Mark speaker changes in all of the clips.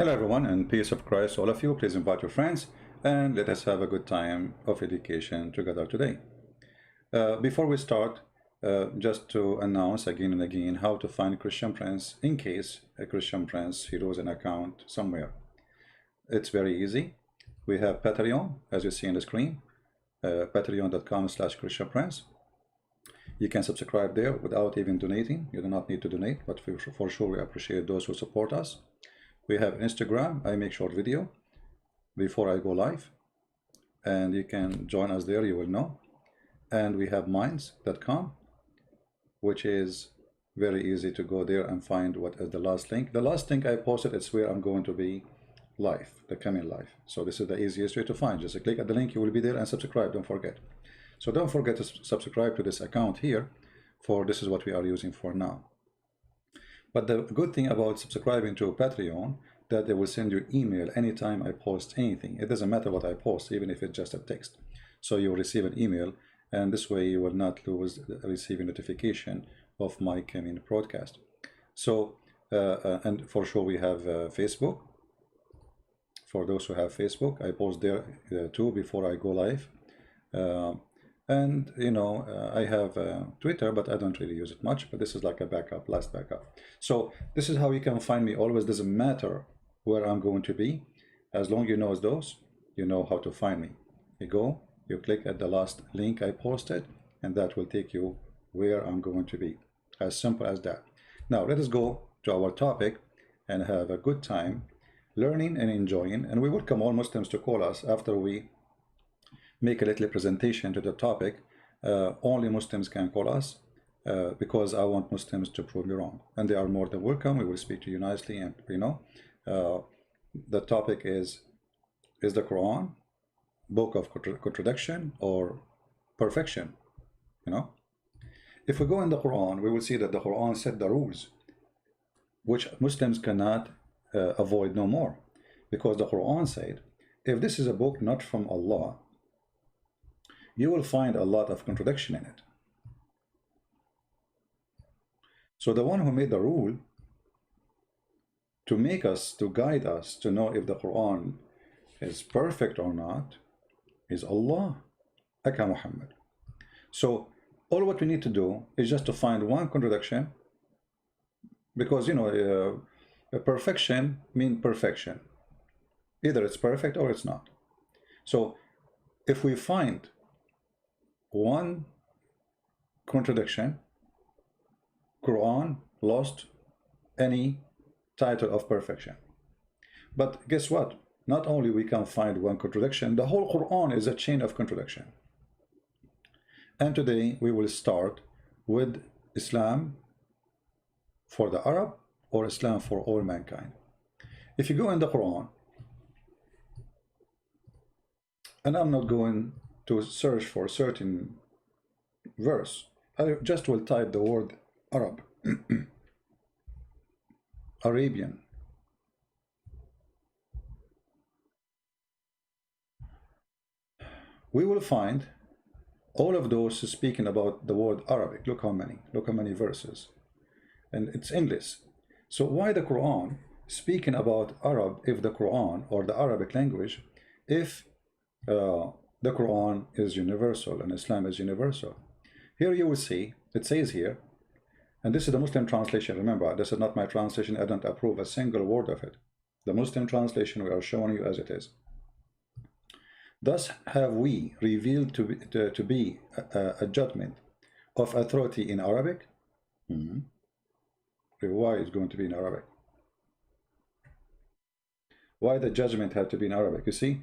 Speaker 1: Hello everyone, and peace of Christ all of you. Please invite your friends and let us have a good time of education together today. Before we start, just to announce again and again how to find Christian Prince in case a Christian Prince he loses an account somewhere. It's very easy. We have Patreon, as you see on the screen, patreon.com/Christian Prince. You can subscribe there without even donating. You do not need to donate, but for sure we appreciate those who support us. We have Instagram. I make short video before I go live, and you can join us there, you will know. And we have minds.com, which is very easy to go there and find what is the last link. The last link I posted, it's where I'm going to be live, the coming live. So this is the easiest way to find. Just click at the link, you will be there, and subscribe, don't forget. So don't forget to subscribe to this account here, for this is what we are using for now. But the good thing about subscribing to Patreon, that they will send you email anytime I post anything. It doesn't matter what I post, even if it's just a text. So you will receive an email, and this way you will not lose receiving notification of my coming broadcast. So, and for sure we have Facebook. For those who have Facebook, I post there too before I go live. And you know, I have Twitter, but I don't really use it much, but this is like a backup, last backup. So this is how you can find me. Always doesn't matter where I'm going to be, as long as you know those, you know how to find me. You go, you click at the last link I posted, and that will take you where I'm going to be. As simple as that. Now let us go to our topic and have a good time learning and enjoying, and we welcome all Muslims to call us after we make a little presentation to the topic. Only Muslims can call us because I want Muslims to prove me wrong, and they are more than welcome. We will speak to you nicely, and you know, the topic is the Quran book of contradiction or perfection? You know, if we go in the Quran, we will see that the Quran set the rules which Muslims cannot avoid no more, because the Quran said, if this is a book not from Allah, you will find a lot of contradiction in it. So the one who made the rule to make us, to guide us to know if the Quran is perfect or not, is Allah, Aka Muhammad. So all what we need to do is just to find one contradiction, because you know, perfection means perfection. Either it's perfect or it's not. So if we find one contradiction, Quran lost any title of perfection. But guess what? Not only we can find one contradiction, the whole Quran is a chain of contradiction. And today we will start with Islam for the Arab or Islam for all mankind. If you go in the Quran, and I'm not going to search for a certain verse, I just will type the word Arab, Arabian. We will find all of those speaking about the word Arabic. Look how many verses, and it's English. So why the Quran speaking about Arab, if the Quran or the Arabic language, if the Quran is universal and Islam is universal? Here you will see, it says here, and this is the Muslim translation. Remember, this is not my translation. I don't approve a single word of it. The Muslim translation we are showing you as it is. Thus have we revealed to be a judgment of authority in Arabic. Why is going to be in Arabic? Why the judgment had to be in Arabic? You see,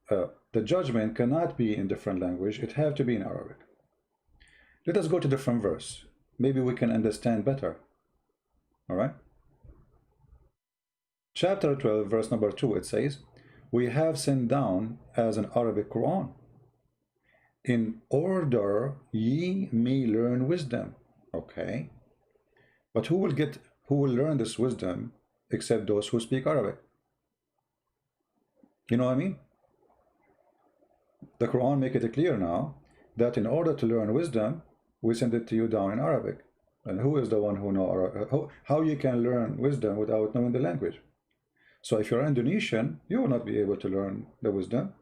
Speaker 1: the judgment cannot be in different language. It have to be in Arabic. Let us go to different verse. Maybe we can understand better. All right. Chapter 12, verse number 2, it says, we have sent down as an Arabic Quran, in order ye may learn wisdom. Okay. But who will learn this wisdom except those who speak Arabic? You know what I mean? The Quran make it clear now that in order to learn wisdom, we send it to you down in Arabic. And who is the one who knows Arabic? How you can learn wisdom without knowing the language? So if you're Indonesian, you will not be able to learn the wisdom.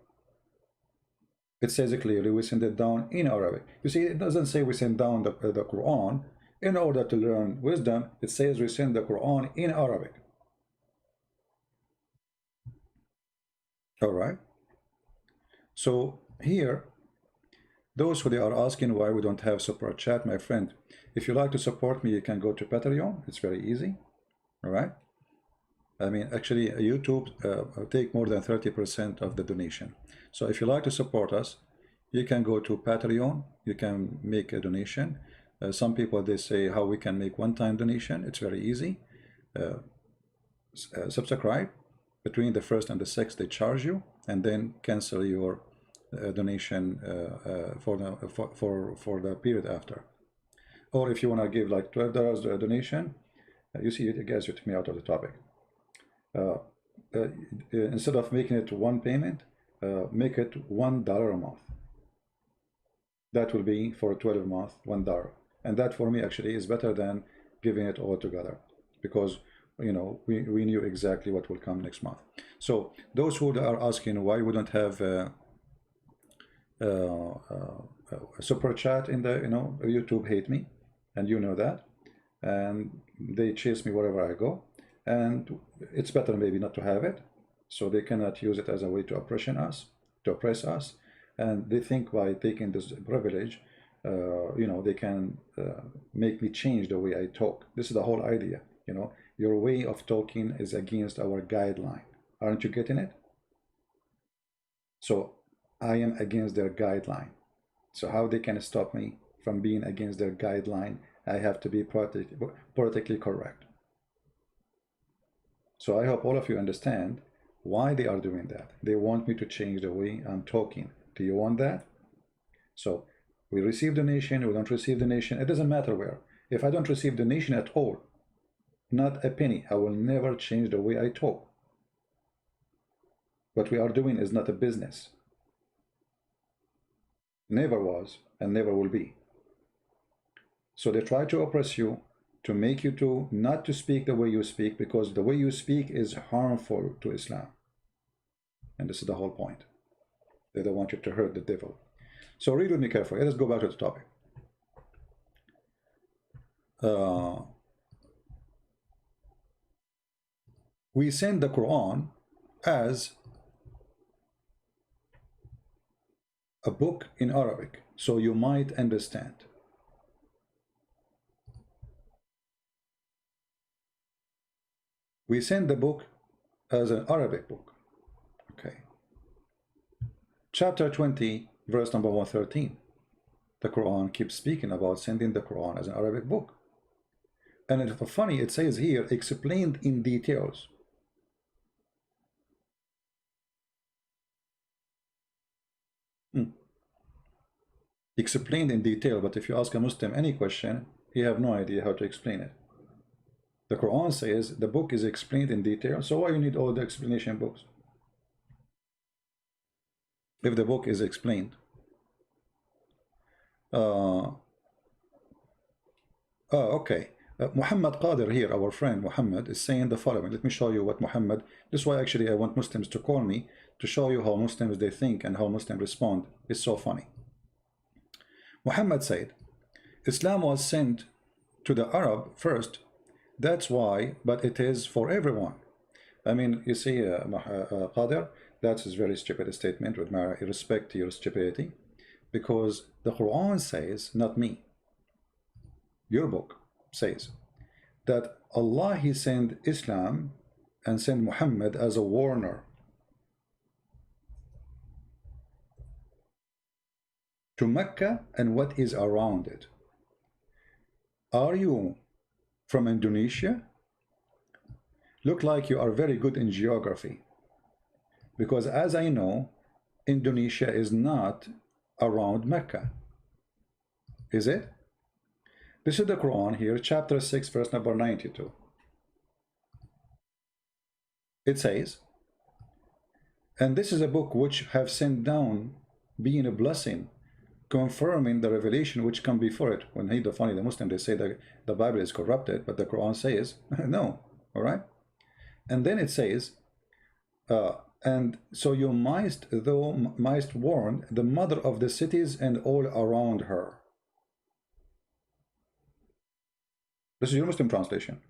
Speaker 1: It says it clearly, we send it down in Arabic. You see, it doesn't say we send down the Quran in order to learn wisdom. It says we send the Quran in Arabic. All right. So here, those who they are asking why we don't have support chat, my friend, if you like to support me, you can go to Patreon. It's very easy. All right. I mean, actually, YouTube take more than 30% of the donation. So if you like to support us, you can go to Patreon. You can make a donation. Some people, they say how we can make one-time donation. It's very easy. Subscribe. Between the 1st and the 6th, they charge you, and then cancel your donation for the period after. Or if you want to give like $12 donation, you see, it gets you to me out of the topic. Instead of making it one payment, make it $1 a month. That will be for a 12 month $1, and that for me actually is better than giving it all together, because you know we knew exactly what will come next month. So those who are asking why we don't have a super chat in the, YouTube hate me, and you know that, and they chase me wherever I go, and it's better maybe not to have it, so they cannot use it as a way to oppress us, and they think by taking this privilege, they can make me change the way I talk. This is the whole idea. Your way of talking is against our guideline. Aren't you getting it? So I am against their guideline. So how they can stop me from being against their guideline? I have to be politically correct. So I hope all of you understand why they are doing that. They want me to change the way I'm talking. Do you want that? So we receive donation, we don't receive donation, it doesn't matter where. If I don't receive donation at all, not a penny, I will never change the way I talk. What we are doing is not a business. Never was and never will be. So they try to oppress you, to make you to not to speak the way you speak, because the way you speak is harmful to Islam. And this is the whole point. They don't want you to hurt the devil. So read with me carefully. Let's go back to the topic. We send the Quran as a book in Arabic, so you might understand. We send the book as an Arabic book. Okay. Chapter 20, verse number 113. The Quran keeps speaking about sending the Quran as an Arabic book. And it's funny, it says here, explained in details. Explained in detail, but if you ask a Muslim any question, he have no idea how to explain it. The Quran says the book is explained in detail, so why you need all the explanation books? If the book is explained. Okay. Muhammad Qadir here, our friend Muhammad, is saying the following. Let me show you what Muhammad, this is why actually I want Muslims to call me, to show you how Muslims they think and how Muslims respond. It's so funny. Muhammad said, Islam was sent to the Arab first, that's why, but it is for everyone. I mean, you see, Qadir, that's a very stupid statement, with my respect to your stupidity, because the Quran says, not me, your book says, that Allah, He sent Islam and sent Muhammad as a warner to Mecca and what is around it. Are you from Indonesia? Look like you are very good in geography, because as I know, Indonesia is not around Mecca, is it? This is the Quran here, chapter 6, verse number 92. It says, and this is a book which have sent down, being a blessing, confirming the revelation which come before it. When the Muslim, they say that the Bible is corrupted, but the Quran says, no, all right? And then it says, And so you mightst warn the mother of the cities and all around her. This is your Muslim translation.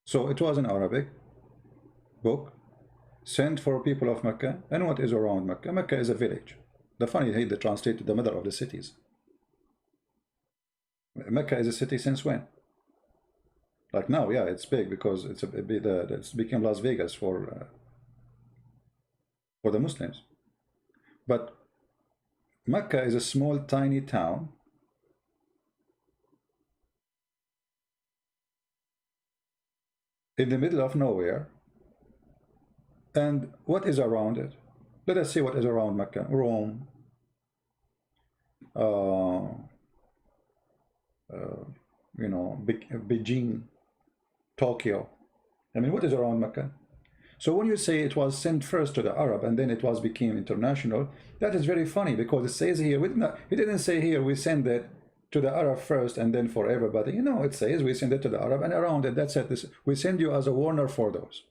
Speaker 1: So it was an Arabic book sent for people of Mecca. And what is around Mecca? Mecca is a village. The funny thing, they translated the mother of the cities. Mecca is a city since when? Like now, yeah, it's big because it's become Las Vegas for the Muslims. But Mecca is a small, tiny town in the middle of nowhere. And what is around it? Let us see what is around Mecca. Rome, you know, Beijing, Tokyo. I mean, what is around Mecca? So when you say it was sent first to the Arab and then it became international, that is very funny because it says here, it didn't say here we send it to the Arab first and then for everybody. You know, it says we send it to the Arab and around it. That's it. We send you as a warner for those.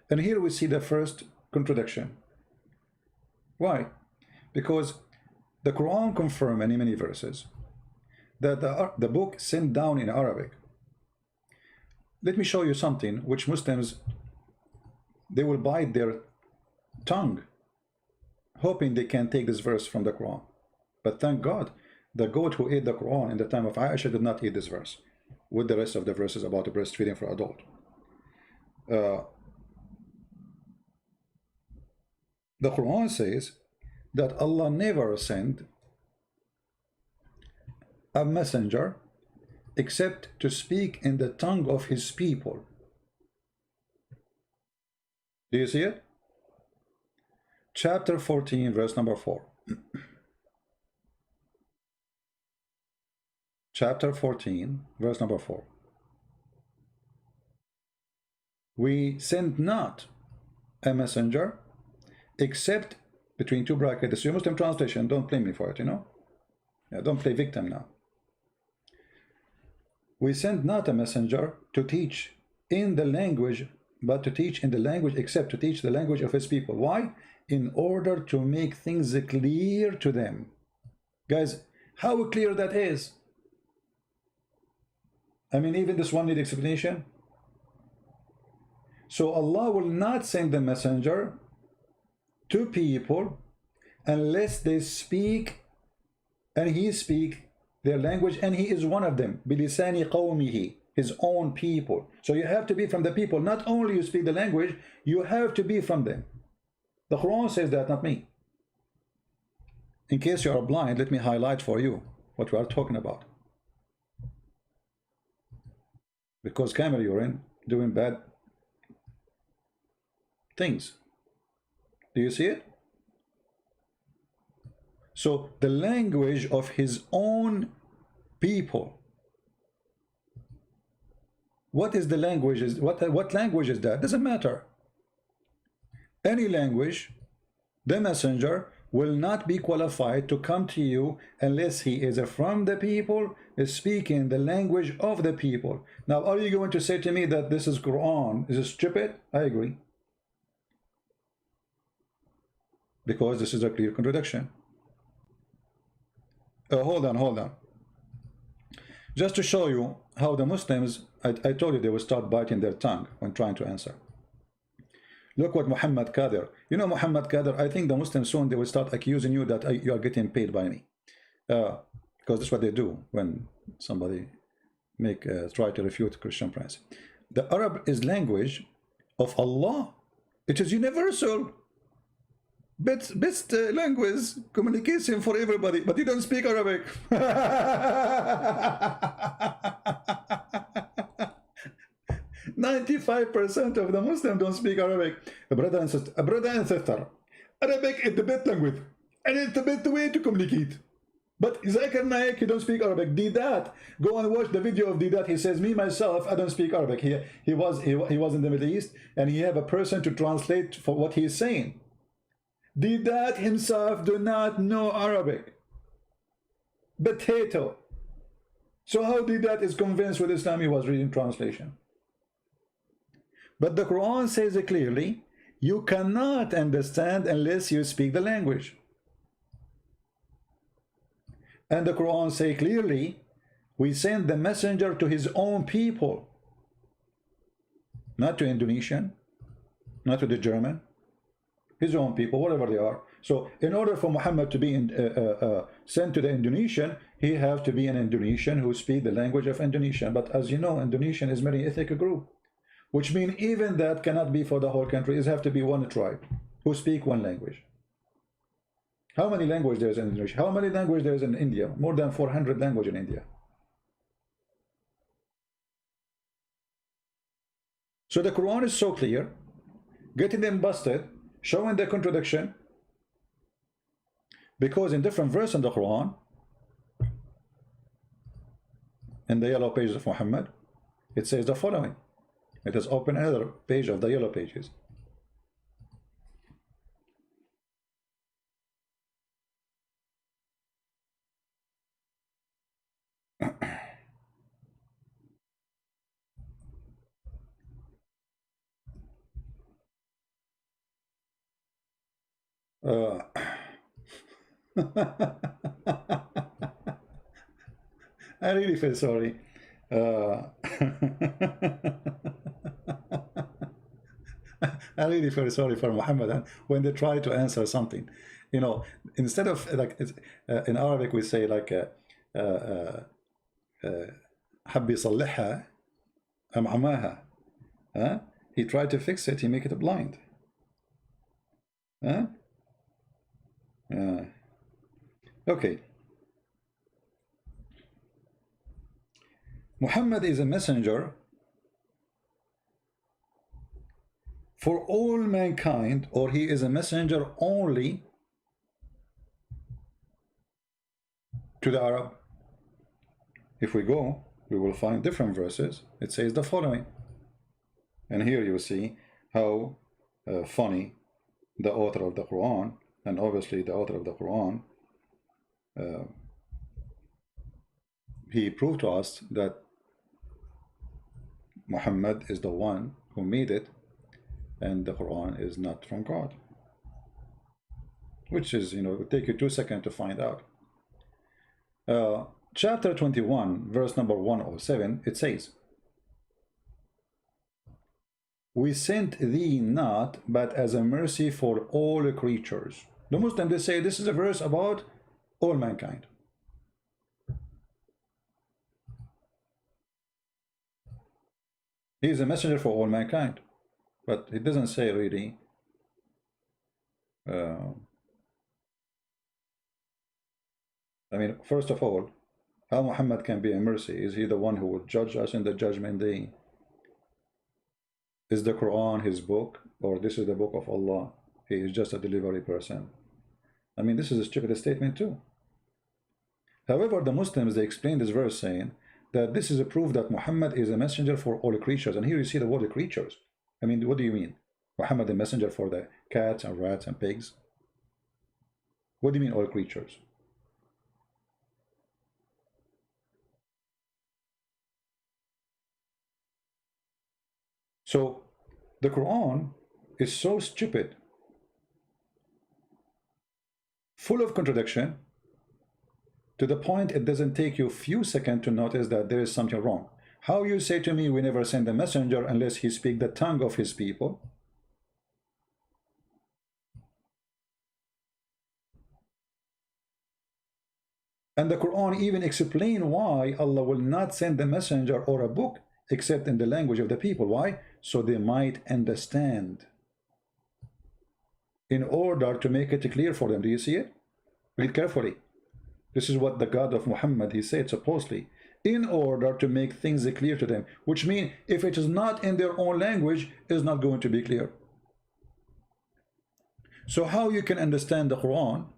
Speaker 1: And here we see the first contradiction. Why? Because the Quran confirms in many verses that the book sent down in Arabic. Let me show you something which Muslims, they will bite their tongue hoping they can take this verse from the Quran. But thank God, the goat who ate the Quran in the time of Aisha did not eat this verse with the rest of the verses about the breastfeeding for adult. The Quran says that Allah never sent a messenger except to speak in the tongue of his people. Do you see it? Chapter 14, verse number 4. Chapter 14, verse number 4. We send not a messenger except, between two brackets, this is your Muslim translation, don't blame me for it, you know? Yeah, don't play victim now. We send not a messenger to teach in the language, but to teach in the language, except to teach the language of his people. Why? In order to make things clear to them. Guys, how clear that is? I mean, even this one needs explanation. So Allah will not send the messenger to people unless they speak, and he speak their language, and he is one of them, bilisani qawmihi, his own people. So you have to be from the people. Not only you speak the language, you have to be from them. The Quran says that, not me. In case you are blind, let me highlight for you what we are talking about. Because camera you're in doing bad things. Do you see it? So the language of his own people. What is the language? What language is that? Doesn't matter. Any language, the messenger will not be qualified to come to you unless he is from the people, is speaking the language of the people. Now, are you going to say to me that this is Quran? Is it stupid? I agree. Because this is a clear contradiction. Hold on. Just to show you how the Muslims, I told you they will start biting their tongue when trying to answer. Look what Muhammad Kadir. You know Muhammad Kadir, I think the Muslims soon they will start accusing you that you are getting paid by me. Because that's what they do when somebody try to refute Christian Prince. The Arab is language of Allah. It is universal. Best language communication for everybody, but you don't speak Arabic. 95% of the Muslims don't speak Arabic. Brother and sister, Arabic is the best language, and it's the best way to communicate. But Zakir Naik, he don't speak Arabic. Didat, go and watch the video of Didat. He says, me myself, I don't speak Arabic. He was in the Middle East, and he have a person to translate for what he is saying. Didat himself do not know Arabic. Potato. So how did that is convinced with Islam he was reading translation? But the Quran says it clearly, you cannot understand unless you speak the language. And the Quran say clearly, we send the messenger to his own people, not to Indonesian, not to the German, his own people, whatever they are. So in order for Muhammad to be sent to the Indonesian, he have to be an Indonesian who speak the language of Indonesian. But as you know, Indonesian is very ethnic group, which means even that cannot be for the whole country. It have to be one tribe who speak one language. How many languages there is in Indonesia? How many languages there is in India? More than 400 languages in India. So the Quran is so clear, getting them busted, showing the contradiction, because in different verses in the Quran, in the yellow pages of Muhammad, it says the following. It has open another page of the yellow pages. I really feel sorry. I really feel sorry for Muhammad when they try to answer something. You know, instead of like in Arabic we say like حب يصلحها أم عماها. He tried to fix it, he make it blind. Okay. Muhammad is a messenger for all mankind, or he is a messenger only to the Arab. If we go, we will find different verses. It says the following, and here you see how funny the author of the Quran, and obviously the author of the Quran, he proved to us that Muhammad is the one who made it, and the Quran is not from God, which is, you know, it will take you 2 seconds to find out. Chapter 21, verse number 107, it says, we sent thee not but as a mercy for all creatures. The Muslims, they say this is a verse about all mankind. He is a messenger for all mankind, but it doesn't say really I mean, first of all, how Muhammad can be a mercy? Is he the one who will judge us in the judgment day? Is the Quran his book, or this is the book of Allah? He is just a delivery person. I mean, this is a stupid statement too. However, the Muslims, they explain this verse saying that this is a proof that Muhammad is a messenger for all creatures. And here you see the word creatures. I mean, what do you mean? Muhammad a messenger for the cats and rats and pigs? What do you mean all creatures? So the Quran is so stupid, full of contradiction, to the point it doesn't take you a few seconds to notice that there is something wrong. How you say to me we never send a messenger unless he speak the tongue of his people? And the Quran even explain why Allah will not send a messenger or a book except in the language of the people. Why? So they might understand, in order to make it clear for them. Do you see it? Read carefully. This is what the God of Muhammad, he said supposedly, in order to make things clear to them, which means if it is not in their own language, it's not going to be clear. So how you can understand the Quran?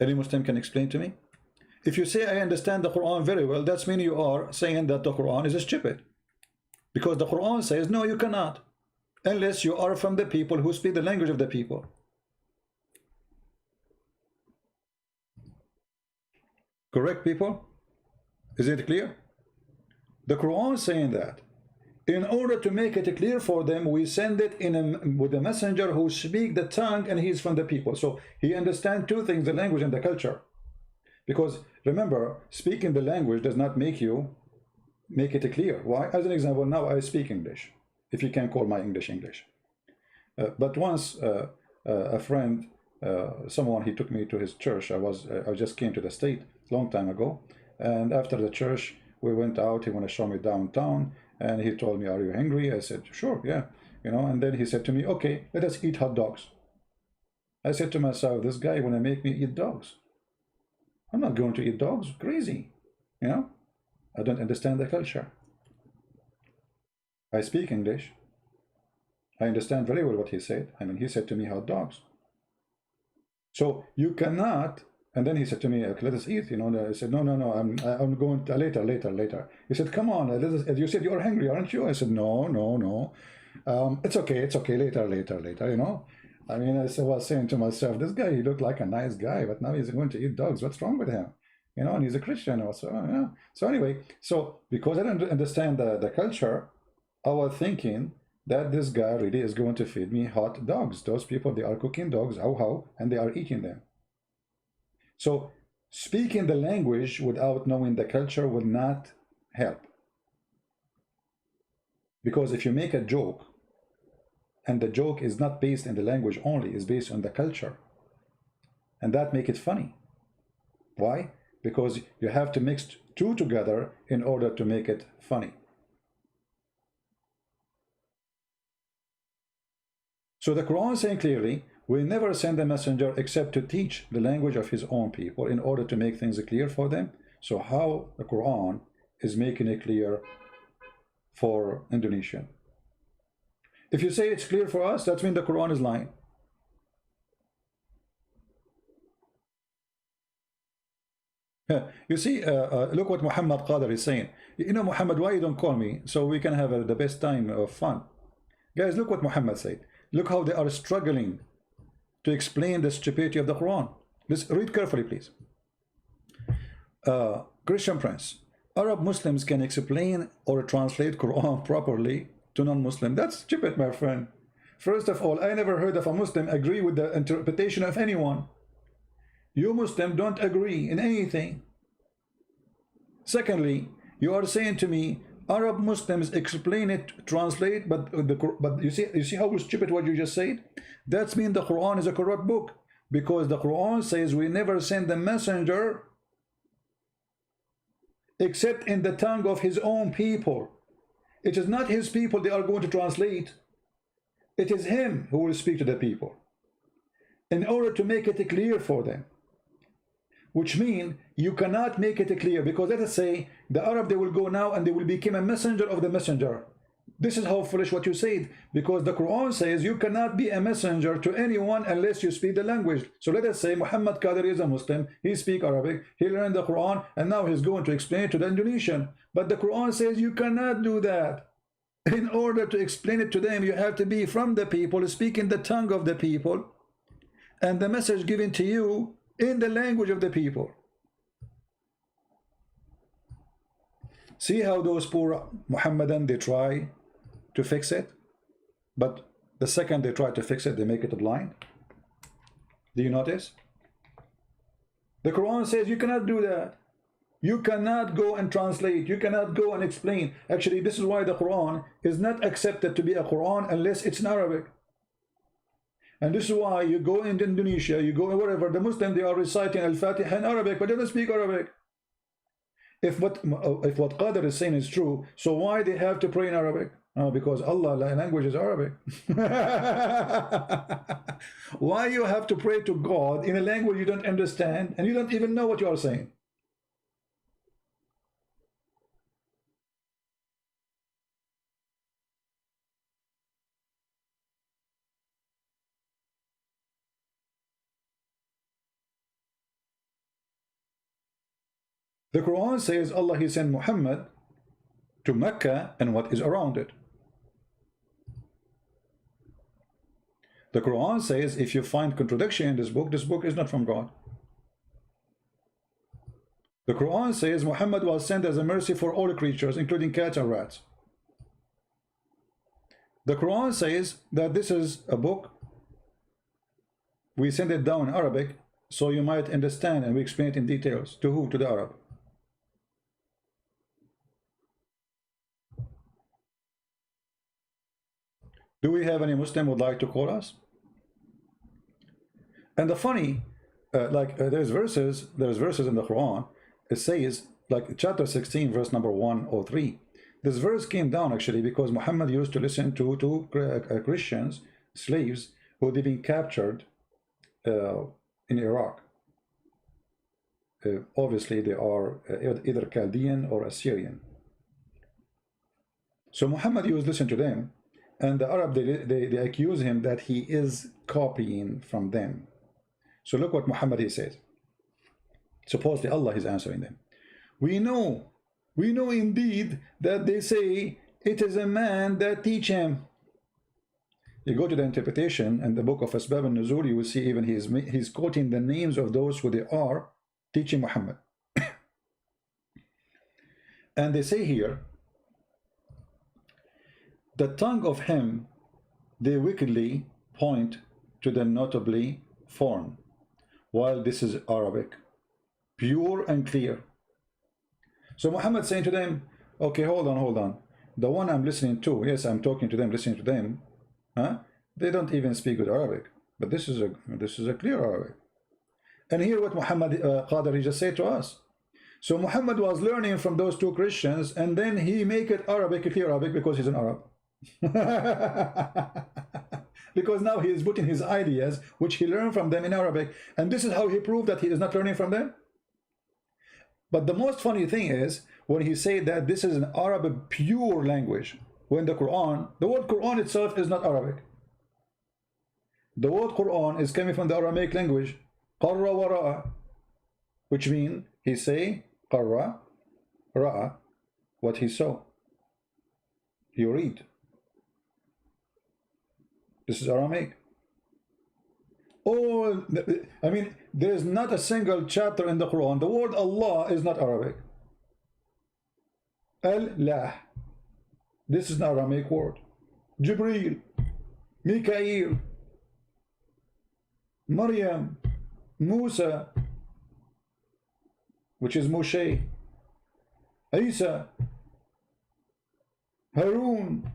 Speaker 1: Any Muslim can explain to me? If you say I understand the Quran very well, that's mean you are saying that the Quran is stupid. Because the Quran says, no, you cannot. unless you are from the people who speak the language of the people. Correct, people? Is it clear? The Quran is saying that in order to make it clear for them, we send it with a messenger who speaks the tongue, and he's from the people, so he understands two things: the language and the culture. Because remember, speaking the language does not make it clear. Why? As an example, now I speak English, if you can call my English English. But once a friend, someone, he took me to his church. I just came to the state long time ago, and after the church we went out. He wanted to show me downtown, and he told me, "Are you hungry?" I said, "Sure, yeah." And then he said to me, "Okay, let us eat hot dogs." I said to myself, this guy want to make me eat dogs. I'm not going to eat dogs. Crazy. I don't understand the culture. I speak English. I understand very well what he said. I mean, he said to me hot dogs. So you cannot. And then he said to me, "Okay, let us eat." I said, no, I'm going to, later. He said, "Come on, you said you're hungry, aren't you?" I said, no. It's okay, later. I mean, I was saying to myself, this guy, he looked like a nice guy, but now he's going to eat dogs. What's wrong with him? And he's a Christian also. Yeah. So anyway, because I don't understand the culture, I was thinking that this guy really is going to feed me hot dogs. Those people, they are cooking dogs, and they are eating them. So speaking the language without knowing the culture would not help. Because if you make a joke, and the joke is not based in the language only, is based on the culture, and that make it funny. Why? Because you have to mix two together in order to make it funny. So the Quran is saying clearly, we never send a messenger except to teach the language of his own people in order to make things clear for them. So how the Quran is making it clear for Indonesian? If you say it's clear for us, that means the Quran is lying. You see, look what Muhammad Qadir is saying. Muhammad, why you don't call me so we can have the best time of fun? Guys, look what Muhammad said. Look how they are struggling to explain the stupidity of the Quran. Let's read carefully, please. Christian Prince, Arab Muslims can explain or translate Quran properly to non-Muslim. That's stupid, my friend. First of all, I never heard of a Muslim agree with the interpretation of anyone. You Muslim don't agree in anything. Secondly, you are saying to me, Arab Muslims explain it, translate, but you see how stupid what you just said? That means the Quran is a corrupt book, because the Quran says we never send the messenger except in the tongue of his own people. It is not his people they are going to translate. It is him who will speak to the people in order to make it clear for them. Which means you cannot make it clear, because let us say the Arab, they will go now and they will become a messenger of the messenger. This is how foolish what you said, because the Quran says you cannot be a messenger to anyone unless you speak the language. So let us say Muhammad Qadir is a Muslim, he speaks Arabic, he learned the Quran, and now he's going to explain it to the Indonesian. But the Quran says you cannot do that. In order to explain it to them, you have to be from the people, speaking the tongue of the people, and the message given to you in the language of the people. See how those poor Muhammadan, they try to fix it, but the second they try to fix it, they make it blind. Do you notice? The Quran says you cannot do that. You cannot go and translate. You cannot go and explain. Actually, this is why the Quran is not accepted to be a Quran unless it's in Arabic. And this is why you go into Indonesia, you go wherever, the Muslims, they are reciting Al-Fatiha in Arabic, but they don't speak Arabic. If what Qadir is saying is true, so why they have to pray in Arabic? Because Allah language is Arabic. Why you have to pray to God in a language you don't understand and you don't even know what you are saying? The Quran says Allah, he sent Muhammad to Mecca and what is around it. The Quran says if you find contradiction in this book is not from God. The Quran says Muhammad was sent as a mercy for all creatures, including cats and rats. The Quran says that this is a book, we send it down in Arabic so you might understand, and we explain it in details. To who? To the Arab. Do we have any Muslim would like to call us? And the funny, there's verses in the Quran. It says, like chapter 16, verse number 103. This verse came down actually because Muhammad used to listen to Christians, slaves, who had been captured in Iraq. Obviously, they are either Chaldean or Assyrian. So Muhammad used to listen to them, and the Arab, they accuse him that he is copying from them. So look what Muhammad he says. Supposedly Allah is answering them. We know indeed that they say it is a man that teach him. You go to the interpretation and the book of Asbab al-Nuzul, you will see even he's quoting the names of those who they are teaching Muhammad. And they say here, the tongue of him they wickedly point to the notably foreign, while this is Arabic, pure and clear. So Muhammad saying to them, okay, hold on. The one I'm listening to, yes, I'm talking to them, listening to them, huh? They don't even speak good Arabic, but this is a clear Arabic. And hear what Muhammad Qadri just said to us. So Muhammad was learning from those two Christians, and then he make it Arabic, clear Arabic, because he's an Arab. Because now he is putting his ideas, which he learned from them in Arabic, and this is how he proved that he is not learning from them. But the most funny thing is when he said that this is an Arabic pure language, when the word Quran itself is not Arabic. The word Quran is coming from the Aramaic language, qarra wa ra'a, which means he say qarra, ra'a, what he saw. You read. This is Aramaic. Oh, I mean, there is not a single chapter in the Quran. The word Allah is not Arabic. Allah. This is an Aramaic word. Jibreel, Mikael, Maryam, Musa, which is Moshe, Isa, Harun,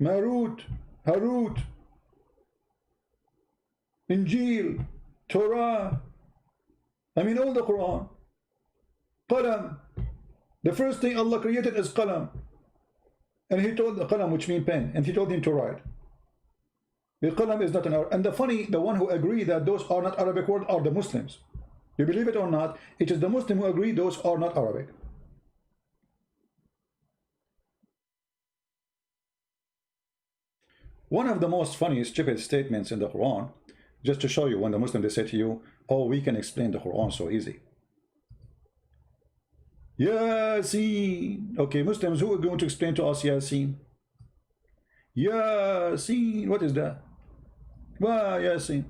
Speaker 1: Marut, Harut, Injil, Torah, I mean all the Quran. Qalam, the first thing Allah created is Qalam, and he told the Qalam, which means pen, and he told him to write. The Qalam is not an Arabic. And the one who agree that those are not Arabic words are the Muslims. You believe it or not, it is the Muslim who agree those are not Arabic. One of the most funny stupid statements in the Quran, just to show you, when the Muslim they say to you, oh, we can explain the Quran so easy. Yasin. Okay, Muslims, who are going to explain to us Yasin? Yasin, what is that? Well, Yasin.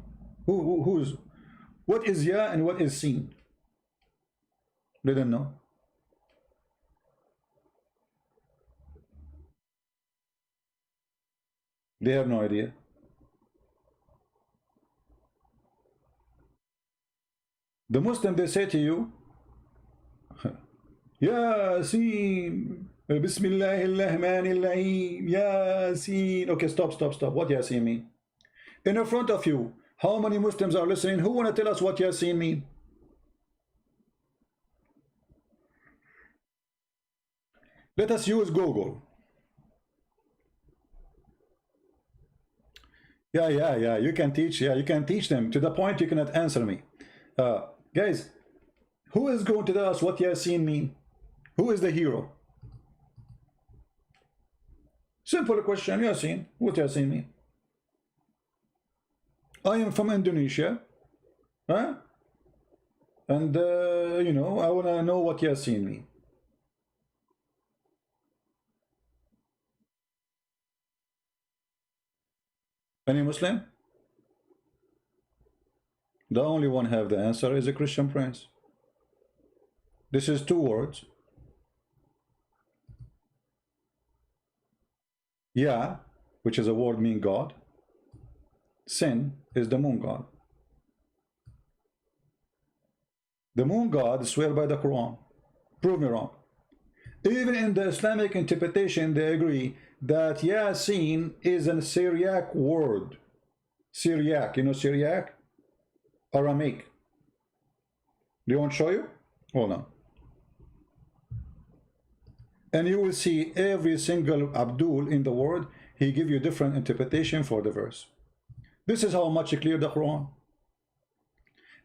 Speaker 1: Who's? What is Ya and what is Sin? They don't know. They have no idea. The Muslim, they say to you, Yasin, Bismillahirrahmanirrahim, Yasin. Okay, stop. What Yasin mean? In front of you, how many Muslims are listening? Who want to tell us what Yasin mean? Let us use Google. Yeah, you can teach. Yeah, you can teach them to the point you cannot answer me. Guys, who is going to tell us what Yasin mean? Who is the hero? Simple question, Yasin. What Yasin mean? I am from Indonesia, huh? And you know, I want to know what Yasin mean. Any Muslim? The only one have the answer is a Christian prince. This is two words. Yeah, which is a word mean God. Sin is the moon god. The moon god swear by the Quran. Prove me wrong. Even in the Islamic interpretation, they agree that Yasin is a Syriac word. Syriac, you know Syriac? Aramaic. Do you want to show you? Hold on. And you will see every single Abdul in the word, he give you different interpretation for the verse. This is how much clear the Quran.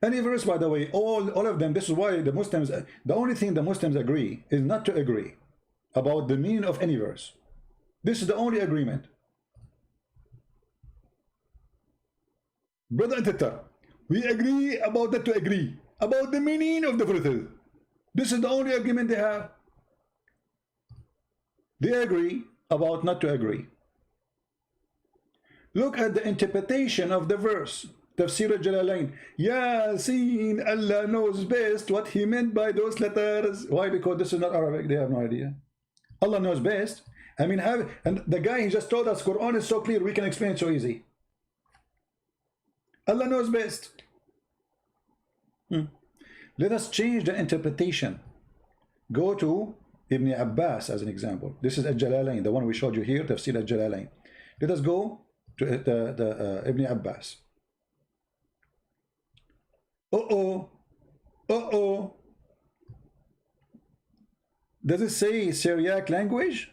Speaker 1: Any verse, by the way, all of them, this is why the Muslims, the only thing the Muslims agree is not to agree about the meaning of any verse. This is the only agreement. Brother and sister, we agree about that to agree about the meaning of the verses. This is the only agreement they have. They agree about not to agree. Look at the interpretation of the verse. Tafsir al-Jalalain. Yasin, Allah knows best what he meant by those letters. Why? Because this is not Arabic. They have no idea. Allah knows best. I mean, and the guy, he just told us Quran is so clear, we can explain it so easy. Allah knows best. Let us change the interpretation. Go to Ibn Abbas as an example. This is al-Jalalain, the one we showed you here, Tafsir al-Jalalain. Let us go to Ibn Abbas. Does it say Syriac language?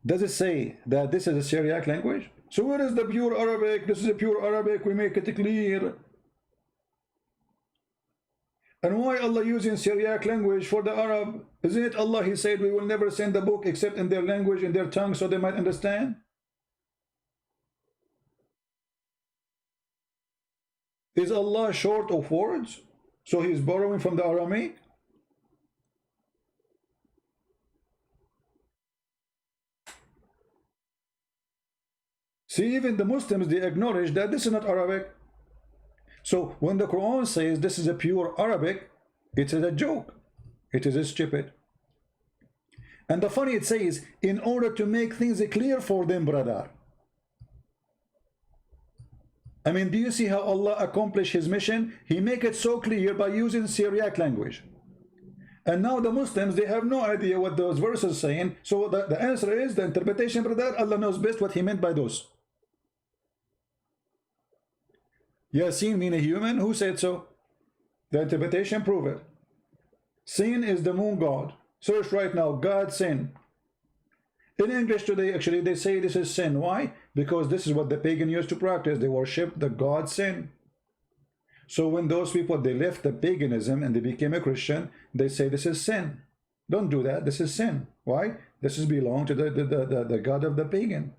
Speaker 1: Does it say that this is a Syriac language? So where is the pure Arabic? This is a pure Arabic, we make it clear. And why Allah using Syriac language for the Arab? Isn't it Allah, he said we will never send the book except in their language, in their tongue, so they might understand? Is Allah short of words? So he's borrowing from the Aramaic? See, even the Muslims, they acknowledge that this is not Arabic. So when the Quran says this is a pure Arabic, it is a joke. It is stupid. And the funny, it says, in order to make things clear for them, brother. I mean, do you see how Allah accomplished his mission? He make it so clear by using Syriac language. And now the Muslims, they have no idea what those verses saying. So the answer is, the interpretation, brother, Allah knows best what he meant by those. Yasin mean a human? Who said so? The interpretation prove it. Sin is the moon god. Search right now, God sin. In English today, actually, they say this is sin. Why? Because this is what the pagan used to practice. They worship the god sin. So when those people, they left the paganism and they became a Christian, they say this is sin. Don't do that. This is sin. Why? This is belong to the God of the pagan.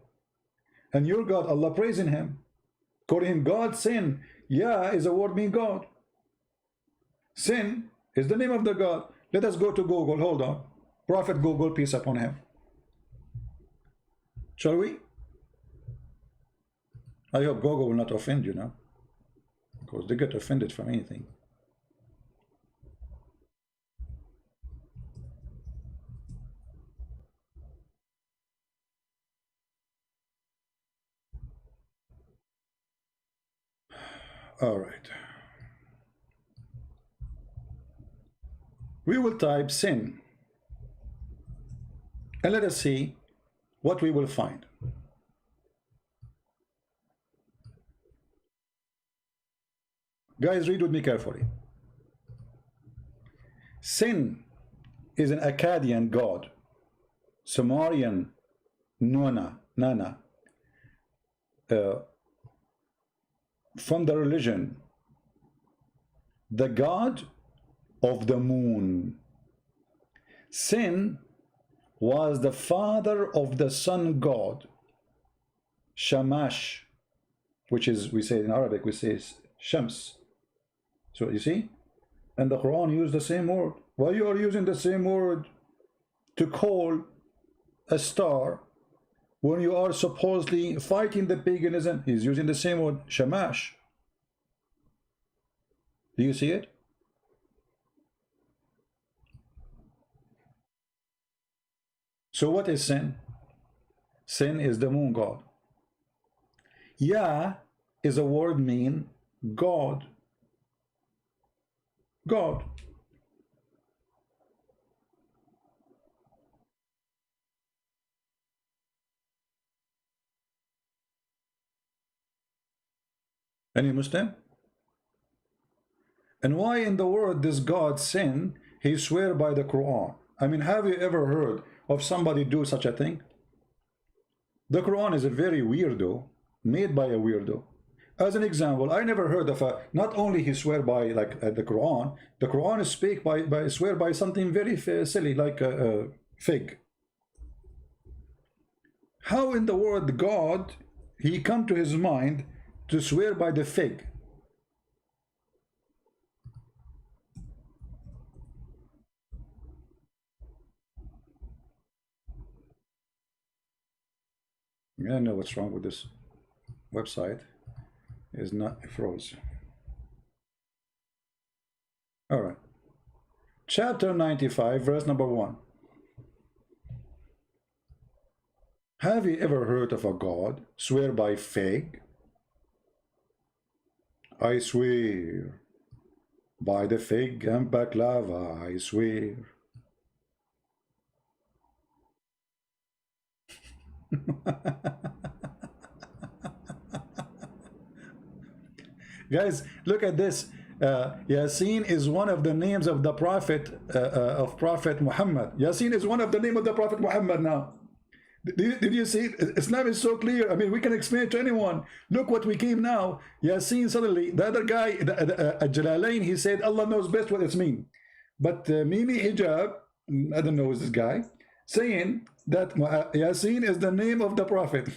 Speaker 1: And your God, Allah praising him. Calling him God, sin. Yeah is a word mean God. Sin is the name of the God. Let us go to Google. Hold on. Prophet Google, peace upon him. Shall we? I hope Google will not offend you now, because they get offended from anything. All right. We will type sin, and let us see what we will find. Guys, read with me carefully. Sin is an Akkadian god, Sumerian Nana, from the religion, the god of the moon. Sin was the father of the sun god, Shamash, which is, we say in Arabic, we say Shams. So you see, and the Quran used the same word. Why you are using the same word to call a star When you are supposedly fighting the paganism, he's using the same word, shamash. Do you see it? So what is sin? Sin is the moon god. Yah is a word mean God. God. Any Muslim? And why in the world does God sin? He swear by the Quran. I mean, have you ever heard of somebody do such a thing? The Quran is a very weirdo, made by a weirdo. As an example, I never heard of a, not only he swear by like the Quran is speak by swear by something very silly like a fig. How in the world God, he come to his mind to swear by the fig? I don't know what's wrong with this website. Is not froze. All right. Chapter 95, verse number 1. Have you ever heard of a God swear by fig? I swear by the fig and baklava, I swear. Guys, look at this. Yasin is one of the names of the Prophet Muhammad. Yasin is one of the name of the Prophet Muhammad now. Did you see? Islam is so clear. I mean, we can explain it to anyone. Look what we came now. Yasin suddenly, the other guy, Jalalain, he said, Allah knows best what it's mean. But Mimi Hijab, I don't know who's this guy, saying that Yasin is the name of the Prophet.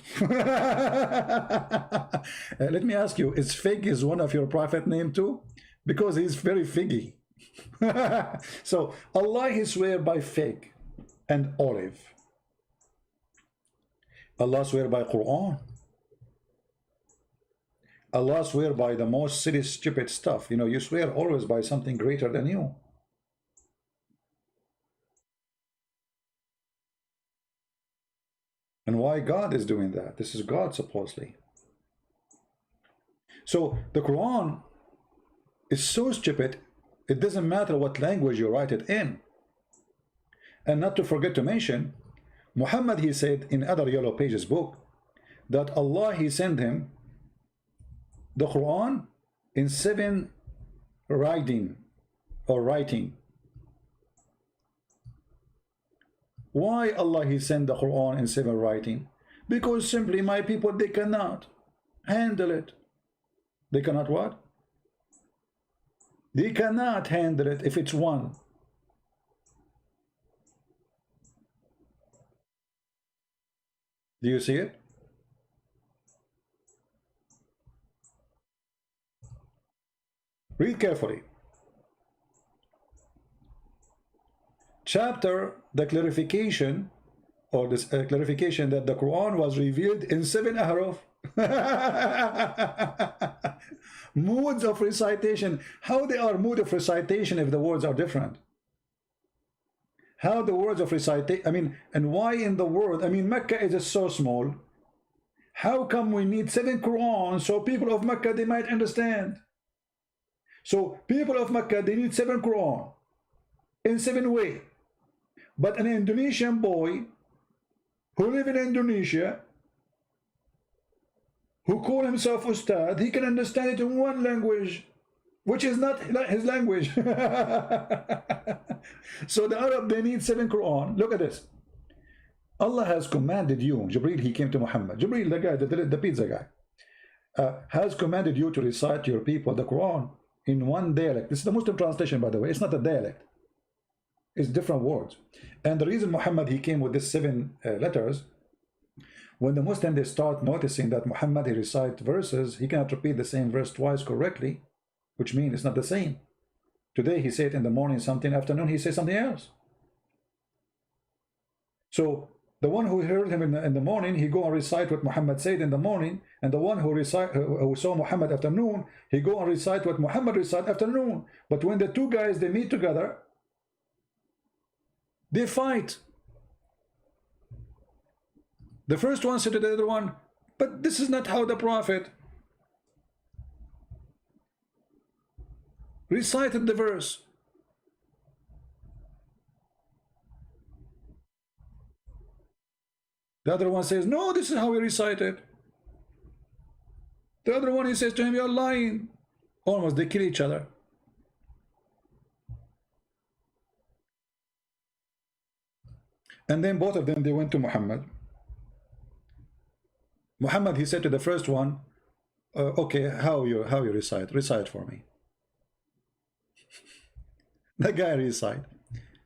Speaker 1: Let me ask you, is fig is one of your Prophet name too? Because he's very figgy. So Allah, he swear by fig and olive. Allah swear by Quran. Allah swear by the most silly, stupid stuff. You know, you swear always by something greater than you. And why God is doing that? This is God, supposedly. So the Quran is so stupid, it doesn't matter what language you write it in. And not to forget to mention, Muhammad, he said in other Yellow Pages book, that Allah, he sent him the Quran in 7 writing. Why Allah, he sent the Quran in 7 writing? Because simply my people, they cannot handle it. They cannot what? They cannot handle it if it's one. Do you see it? Read carefully. Chapter, the clarification, or this clarification that the Quran was revealed in 7 ahruf. Modes of recitation. How they are mode of recitation if the words are different? How the words of recitation, I mean, and why in the world, I mean, Mecca is so small. How come we need 7 Quran so people of Mecca, they might understand? So people of Mecca, they need 7 Quran in 7 ways. But an Indonesian boy who live in Indonesia, who call himself Ustad, he can understand it in 1 language, which is not his language. So the Arab, they need 7 Quran. Look at this. Allah has commanded you, Jibreel, he came to Muhammad. Jibreel, the guy, the pizza guy, has commanded you to recite to your people the Quran in 1 dialect. This is the Muslim translation, by the way. It's not a dialect. It's different words. And the reason Muhammad, he came with these 7 letters, when the Muslim, they start noticing that Muhammad, he recite verses, he cannot repeat the same verse twice correctly, which means it's not the same. Today he said in the morning something, afternoon he says something else. So The one who heard him in the morning, he go and recite what Muhammad said in the morning, and the one who saw Muhammad afternoon, he go and recite what Muhammad recite afternoon. But when the two guys they meet together, they fight. The first one said to the other one, but this is not how the Prophet recited the verse. The other one says, no, this is how we recite it. The other one, he says to him, you're lying. Almost they kill each other. And then both of them, they went to Muhammad. Muhammad, he said to the first one, okay, how you recite? Recite for me. The guy recite.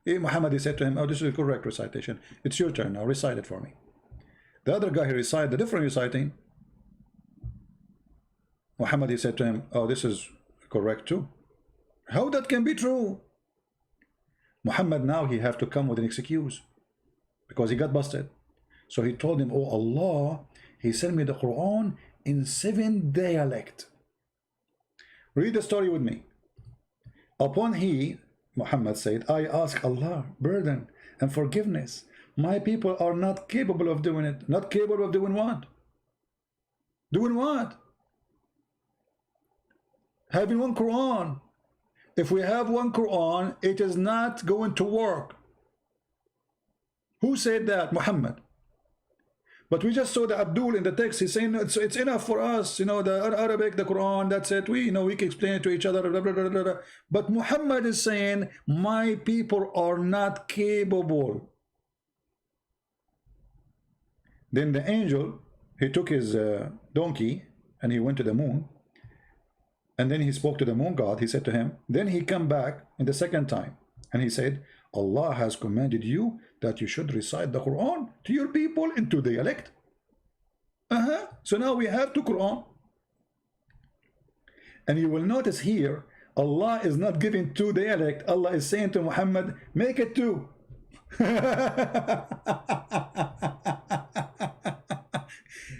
Speaker 1: Muhammad, he said to him, oh, this is the correct recitation. It's your turn now, recite it for me. The other guy, he recited the different reciting. Muhammad, he said to him, oh, this is correct too. How that can be true? Muhammad now, he have to come with an excuse because he got busted. So he told him, oh Allah, he sent me the Quran in 7 dialects. Read the story with me. Upon he, Muhammad said, I ask Allah pardon and forgiveness. My people are not capable of doing it. Not capable of doing what? Doing what? Having one Quran. If we have one Quran, it is not going to work. Who said that? Muhammad. But we just saw the Abdul in the text. He's saying it's enough for us, you know, the Arabic, the Quran, that's it. We, you know, we can explain it to each other. Blah, blah, blah, blah, blah. But Muhammad is saying, my people are not capable. Then the angel, he took his donkey and he went to the moon. And then he spoke to the moon god. He said to him, then he come back in the second time. And he said, Allah has commanded you that you should recite the Quran to your people in 2 dialects. So now we have 2 Quran. And you will notice here, Allah is not giving 2 dialects. Allah is saying to Muhammad, make it 2.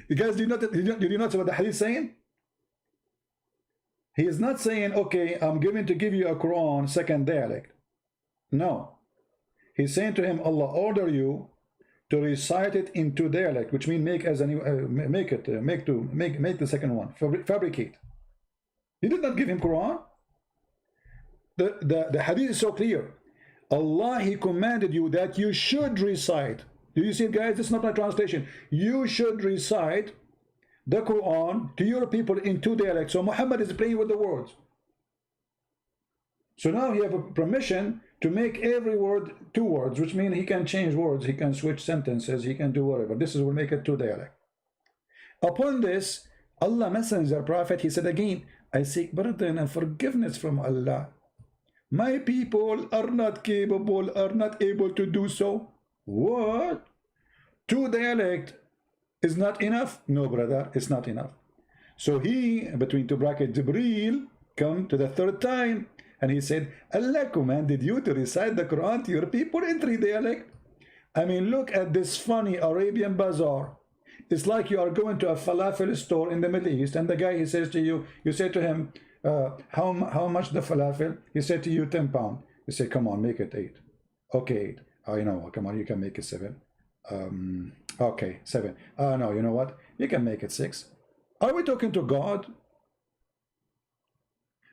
Speaker 1: You guys, did you notice what the hadith is saying? He is not saying, okay, I'm going to give you a Quran 2nd dialect. No. He's saying to him, Allah order you to recite it in 2 dialect, which means make as a make the second one, fabricate. He did not give him Quran. The hadith is so clear. Allah, he commanded you that you should recite. Do you see it, guys? This is not my translation. You should recite the Quran to your people in 2 dialects. So Muhammad is playing with the words. So now he have a permission to make every word 2 words, which means he can change words, he can switch sentences, he can do whatever. This is will make it 2 dialect. Upon this, Allah Messenger Prophet, he said again, I seek pardon and forgiveness from Allah. My people are not capable, are not able to do so. What? 2 dialect is not enough? No, brother, it's not enough. So he, between 2 brackets, Jibreel, come to the 3rd time, and he said, Allah commanded you to recite the Quran to your people in 3 dialect. I mean, look at this funny Arabian bazaar. It's like you are going to a falafel store in the Middle East, and the guy, he says to you, you say to him, how much the falafel? He said to you, 10 pounds. You say, come on, make it 8. Okay, 8. Oh, you know, come on, you can make it 7. Okay, 7. No, you know what? You can make it 6. Are we talking to God?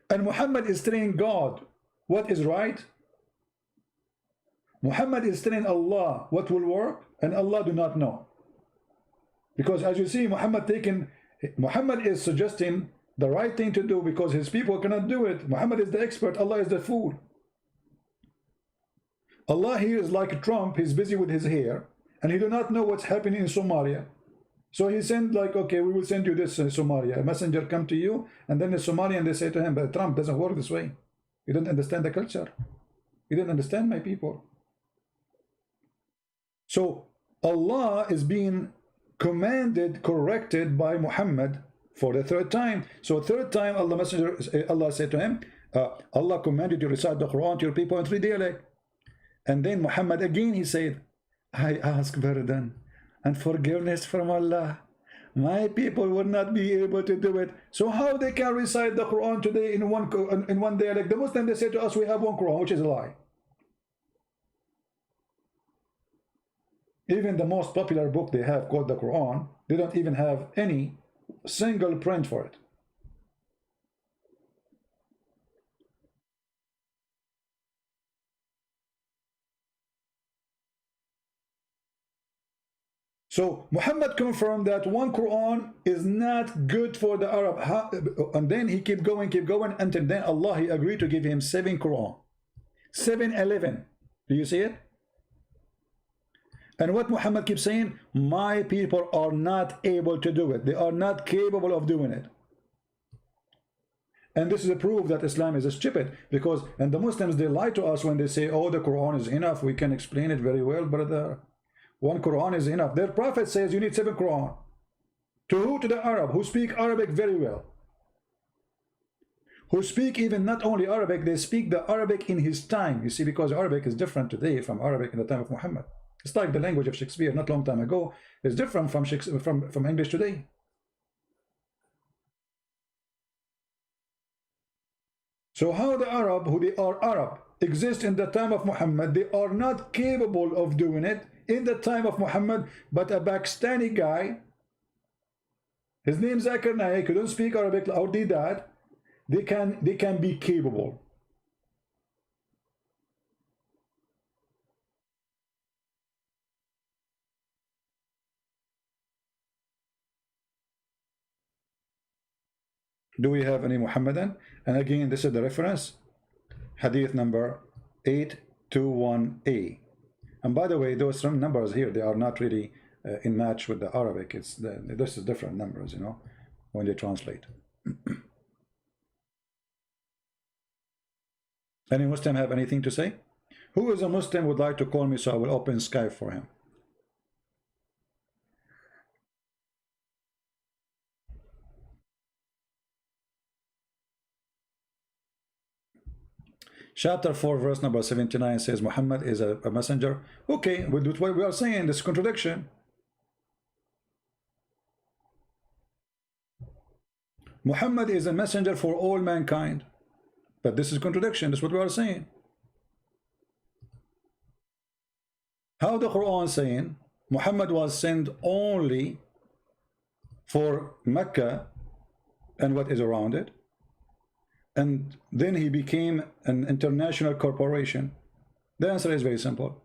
Speaker 1: And Muhammad is telling God what is right. Muhammad is telling Allah what will work, and Allah do not know. Because as you see, Muhammad is suggesting the right thing to do because his people cannot do it. Muhammad is the expert, Allah is the fool. Allah here is like Trump, he's busy with his hair, and he do not know what's happening in Somalia. So he sent like, okay, we will send you this in Somalia. A messenger come to you, and then the Somalian, they say to him, but Trump doesn't work this way. You don't understand the culture. You don't understand my people. So Allah is being commanded, corrected by Muhammad for the 3rd time. So 3rd time, Allah said to him, Allah commanded you to recite the Quran to your people in 3 dialect. And then Muhammad again, he said, I ask pardon and forgiveness from Allah. My people will not be able to do it. So how they can recite the Quran today in one dialect? The Muslim, they say to us, we have one Quran, which is a lie. Even the most popular book they have called the Quran, they don't even have any single print for it. So Muhammad confirmed that one Quran is not good for the Arab. And then he keep going, until then Allah, he agreed to give him 7 Quran. 7-11. Do you see it? And what Muhammad keeps saying, my people are not able to do it. They are not capable of doing it. And this is a proof that Islam is stupid, because, and the Muslims, they lie to us when they say, oh, the Quran is enough, we can explain it very well, brother. One Quran is enough. Their prophet says you need 7 Quran. To who? To the Arab, who speak Arabic very well. Who speak even not only Arabic, they speak the Arabic in his time. You see, because Arabic is different today from Arabic in the time of Muhammad. It's like the language of Shakespeare not long time ago is different from English today. So how the Arab, who they are Arab, exist in the time of Muhammad, they are not capable of doing it in the time of Muhammad, but a Pakistani guy, his name is Zakir Naik, who don't speak Arabic or did that, they can be capable. Do we have any Muhammadan? And again, this is the reference, hadith number 821A. And by the way, those numbers here, they are not really in match with the Arabic. This is different numbers, you know, when they translate. Any Muslim have anything to say? Who is a Muslim would like to call me so I will open Skype for him? Chapter 4, verse number 79 says Muhammad is a messenger. Okay, with what we are saying, this contradiction. Muhammad is a messenger for all mankind. But this is contradiction. That's what we are saying. How the Quran saying Muhammad was sent only for Mecca and what is around it, and then he became an international corporation? The answer is very simple.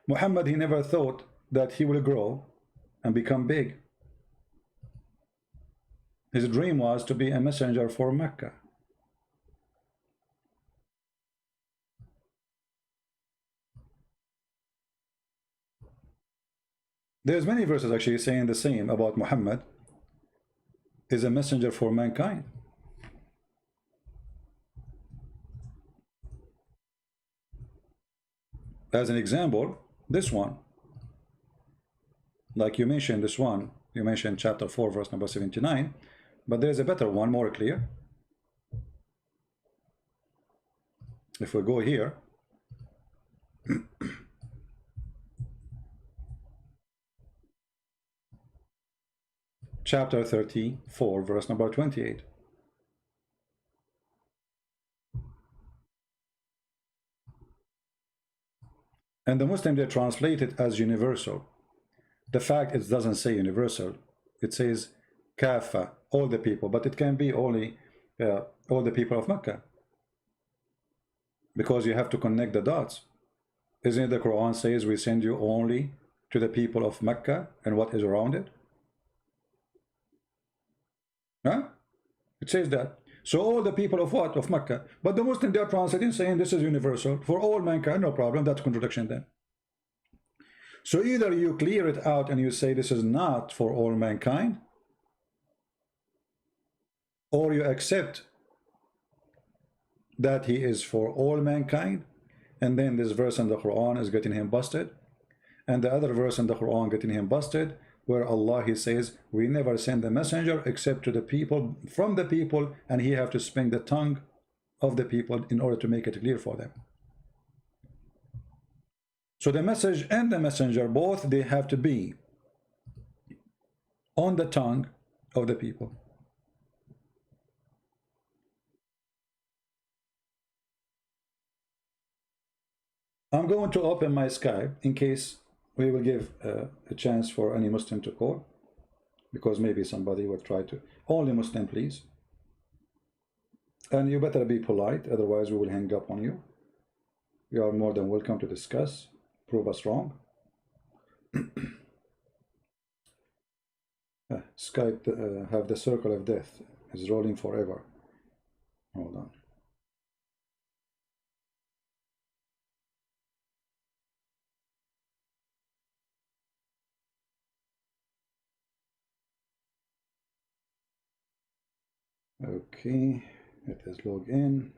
Speaker 1: Muhammad, he never thought that he will grow and become big. His dream was to be a messenger for Mecca. There's many verses actually saying the same about Muhammad is a messenger for mankind. As an example, this one, like you mentioned this one, you mentioned chapter 4 verse number 79, but there's a better one, more clear. If we go here, chapter 34 verse number 28. And the Muslim, they translate it as universal. The fact it doesn't say universal, it says kafa, all the people, but it can be only all the people of Mecca, because you have to connect the dots. Isn't it the Quran says we send you only to the people of Mecca and what is around it? Huh? It says that. So all the people of what? Of Mecca. But the Muslim, they are translating saying this is universal for all mankind. No problem. That's contradiction then. So either you clear it out and you say this is not for all mankind, or you accept that he is for all mankind, and then this verse in the Quran is getting him busted, and the other verse in the Quran getting him busted, where Allah, he says we never send a messenger except to the people, from the people, and he have to spin the tongue of the people in order to make it clear for them. So the message and the messenger, both they have to be on the tongue of the people. I'm going to open my Skype in case we will give a chance for any Muslim to call, because maybe somebody will try to. Only Muslim, please. And you better be polite, otherwise we will hang up on you. You are more than welcome to discuss, prove us wrong. Skype have the circle of death, is rolling forever. Hold on. Okay, it is log in.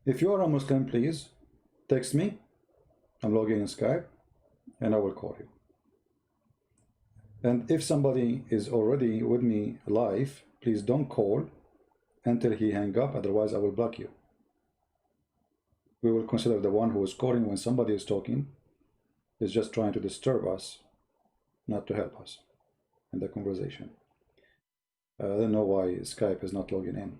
Speaker 1: If you are a Muslim, please text me. I'm logging in Skype and I will call you. And if somebody is already with me live, please don't call until he hang up, otherwise I will block you. We will consider the one who is calling when somebody is talking is just trying to disturb us, not to help us in the conversation. I don't know why Skype is not logging in.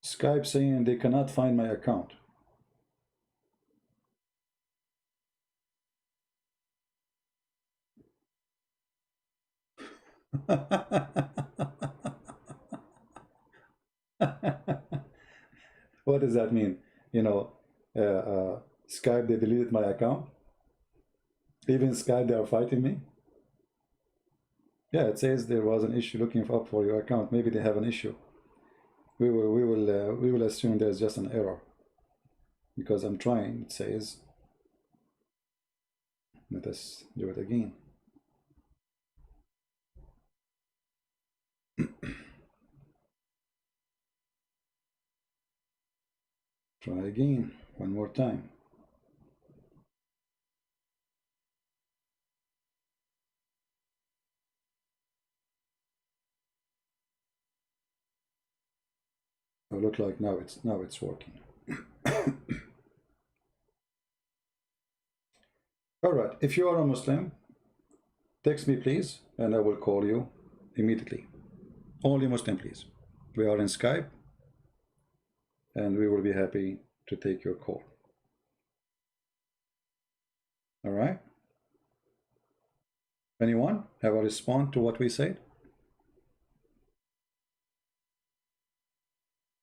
Speaker 1: Skype saying they cannot find my account. What does that mean? You know, Skype, they deleted my account. Even Skype, they are fighting me. Yeah, it says there was an issue looking up for your account. Maybe they have an issue. We will assume there's just an error because I'm trying. It says, let us do it again. Try again, one more time. Oh, look like now it's working. All right, if you are a Muslim, text me please, and I will call you immediately. Only Muslim, please. We are in Skype, and we will be happy to take your call. All right? Anyone have a response to what we said?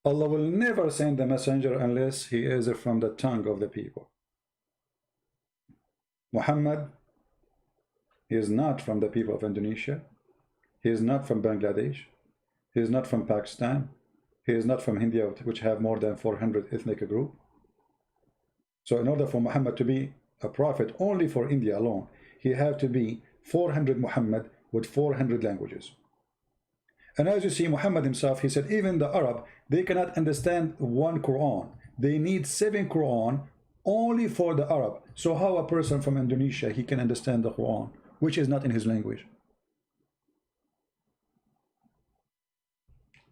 Speaker 1: Allah will never send a messenger unless he is from the tongue of the people. Muhammad, he is not from the people of Indonesia. He is not from Bangladesh. He is not from Pakistan. He is not from India, which have more than 400 ethnic groups. So in order for Muhammad to be a prophet only for India alone, he had to be 400 Muhammad with 400 languages. And as you see, Muhammad himself, he said, even the Arab, they cannot understand one Quran. They need 7 Quran only for the Arab. So how a person from Indonesia, he can understand the Quran, which is not in his language?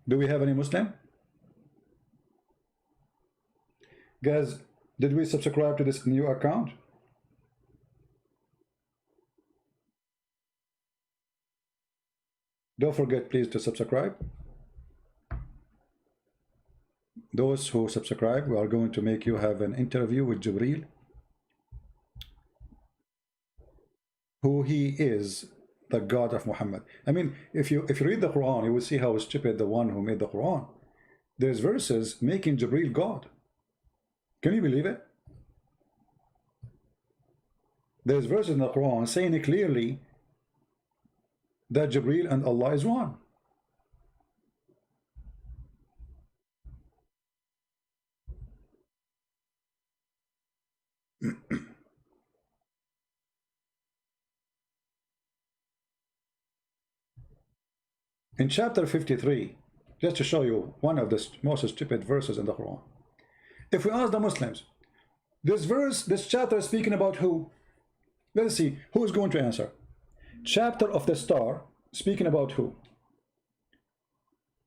Speaker 1: Do we have any Muslim? Guys, did we subscribe to this new account? Don't forget, please, to subscribe. Those who subscribe, we are going to make you have an interview with Jibril, who he is the God of Muhammad. I mean, if you read the Quran, you will see how stupid the one who made the Quran. There's verses making Jibril God. Can you believe it? There's verses in the Quran saying it clearly that Jibril and Allah is one. In chapter 53, just to show you one of the most stupid verses in the Quran. If we ask the Muslims, this verse, this chapter is speaking about who? Let's see, who is going to answer? Chapter of the star, speaking about who?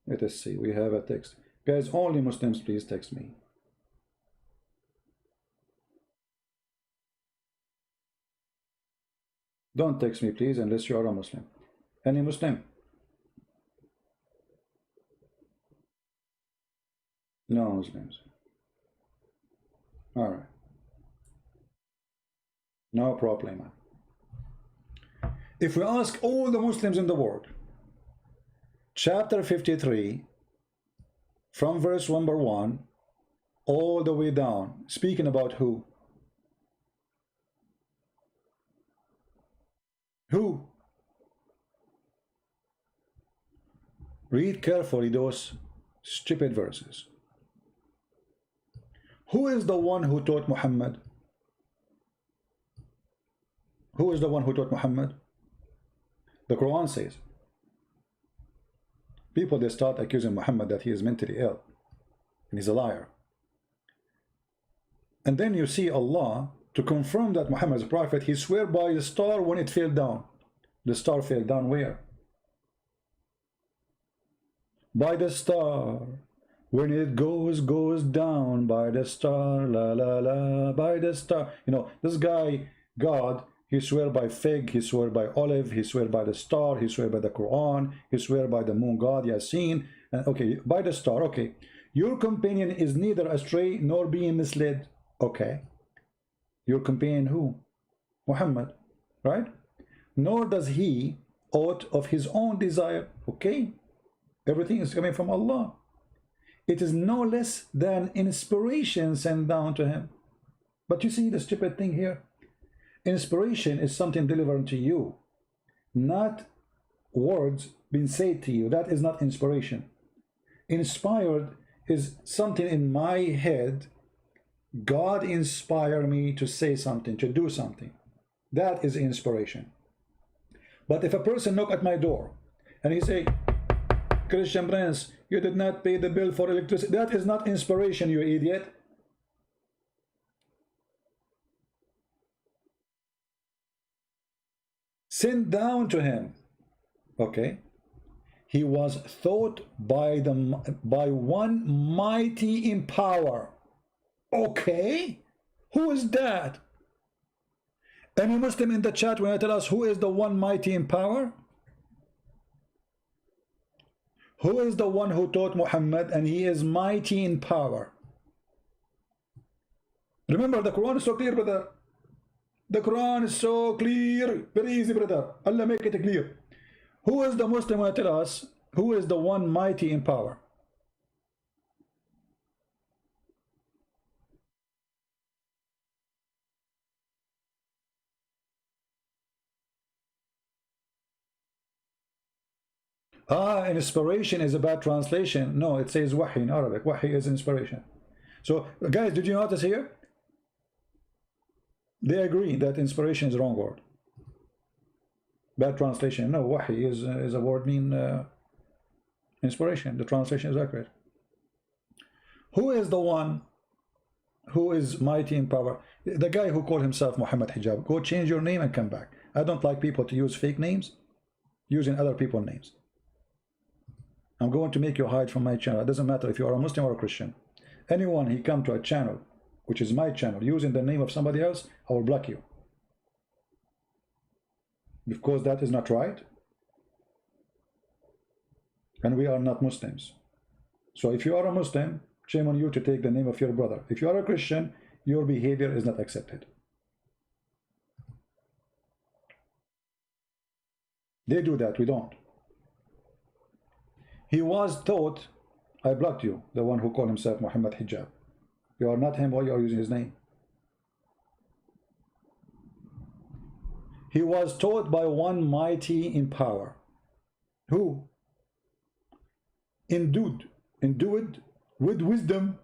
Speaker 1: Let us see, we have a text. Guys, only Muslims, please text me. Don't text me, please, unless you are a Muslim. Any Muslim? No Muslims. All right. No problem. If we ask all the Muslims in the world, chapter 53, from verse number 1, all the way down, speaking about who? Who? Read carefully those stupid verses. Who is the one who taught Muhammad? Who is the one who taught Muhammad? The Quran says. People, they start accusing Muhammad that he is mentally ill and he's a liar. And then you see Allah, to confirm that Muhammad is a prophet, he swear by the star when it fell down. The star fell down where? By the star. When it goes down by the star, la la la, by the star. You know, this guy, God, he swear by fig, he swear by olive, he swear by the star, he swear by the Quran, he swear by the moon god, Yasin. And okay, by the star, okay. Your companion is neither astray nor being misled. Okay. Your companion who? Muhammad, right? Nor does he aught of his own desire. Okay. Everything is coming from Allah. It is no less than inspiration sent down to him. But you see the stupid thing here? Inspiration is something delivered to you, not words being said to you. That is not inspiration. Inspired is something in my head. God inspired me to say something, to do something. That is inspiration. But if a person knock at my door and he say, Christian Prince, you did not pay the bill for electricity, that is not inspiration, you idiot. Sent down to him. Okay. He was taught by one mighty in power. Okay. Who is that? Any Muslim in the chat when I tell us who is the one mighty in power? Who is the one who taught Muhammad and he is mighty in power? Remember, the Quran is so clear, brother. The Quran is so clear. Very easy, brother. Allah make it clear. Who is the Muslim when I tell us who is the one mighty in power? Inspiration is a bad translation. No, it says wahi in Arabic. Wahi is inspiration. So, guys, did you notice here? They agree that inspiration is the wrong word. Bad translation. No, wahi is a word mean inspiration. The translation is accurate. Who is the one who is mighty in power? The guy who called himself Muhammad Hijab. Go change your name and come back. I don't like people to use fake names, using other people's names. I'm going to make you hide from my channel. It doesn't matter if you are a Muslim or a Christian. Anyone he come to a channel, which is my channel, using the name of somebody else, I will block you. Because that is not right. And we are not Muslims. So if you are a Muslim, shame on you to take the name of your brother. If you are a Christian, your behavior is not accepted. They do that, we don't. He was taught, I blocked you, the one who called himself Muhammad Hijab. You are not him, why you are using his name? He was taught by one mighty in power. Who? Endued with wisdom,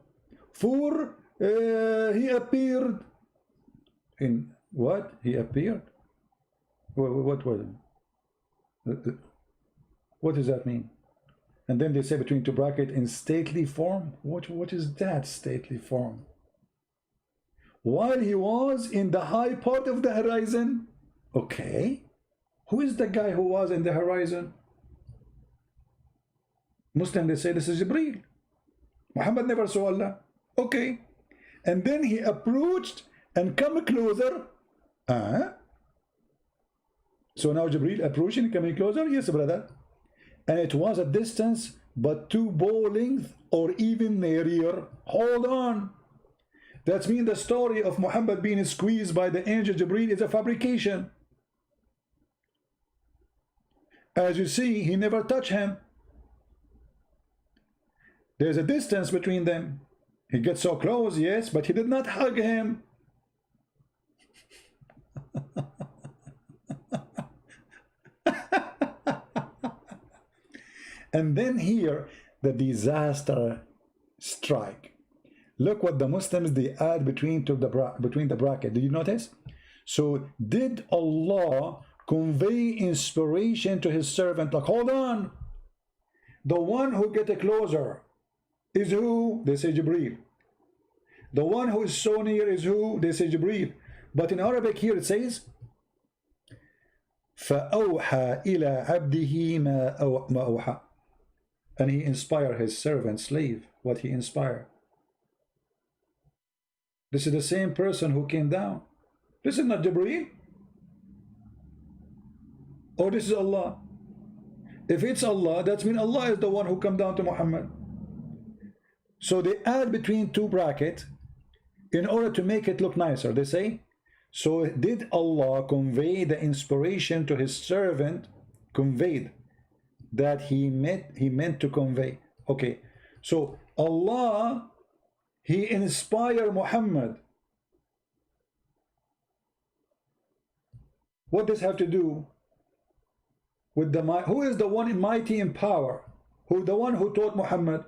Speaker 1: for he appeared in what? He appeared? What was it? What does that mean? And then they say between two brackets in stately form. What is that stately form? While he was in the high part of the horizon. Okay. Who is the guy who was in the horizon? Muslim, they say this is Jibreel. Muhammad never saw Allah. Okay. And then he approached and come closer. So now Jibreel approaching, coming closer. Yes, brother. And it was a distance but 2 bow length or even nearer. Hold on. That means the story of Muhammad being squeezed by the angel Jibreel is a fabrication. As you see, he never touched him. There's a distance between them. He gets so close, yes, but he did not hug him. And then here, the disaster strike. Look what the Muslims, they add between the bracket. Did you notice? So did Allah convey inspiration to his servant? Like, hold on. The one who get closer is who? They say Jibreel. The one who is so near is who? They say Jibreel. But in Arabic here it says فَأَوْحَى إِلَى عَبْدِهِ مَا أَوْحَى. And he inspired his servant, slave, what he inspired. This is the same person who came down. This is not Jibreel. Or this is Allah. If it's Allah, that means Allah is the one who come down to Muhammad. So they add between two brackets in order to make it look nicer. They say, so did Allah convey the inspiration to his servant, conveyed that he meant to convey. Okay, so Allah, he inspired Muhammad. What does have to do with the who is the one mighty in power? Who the one who taught Muhammad?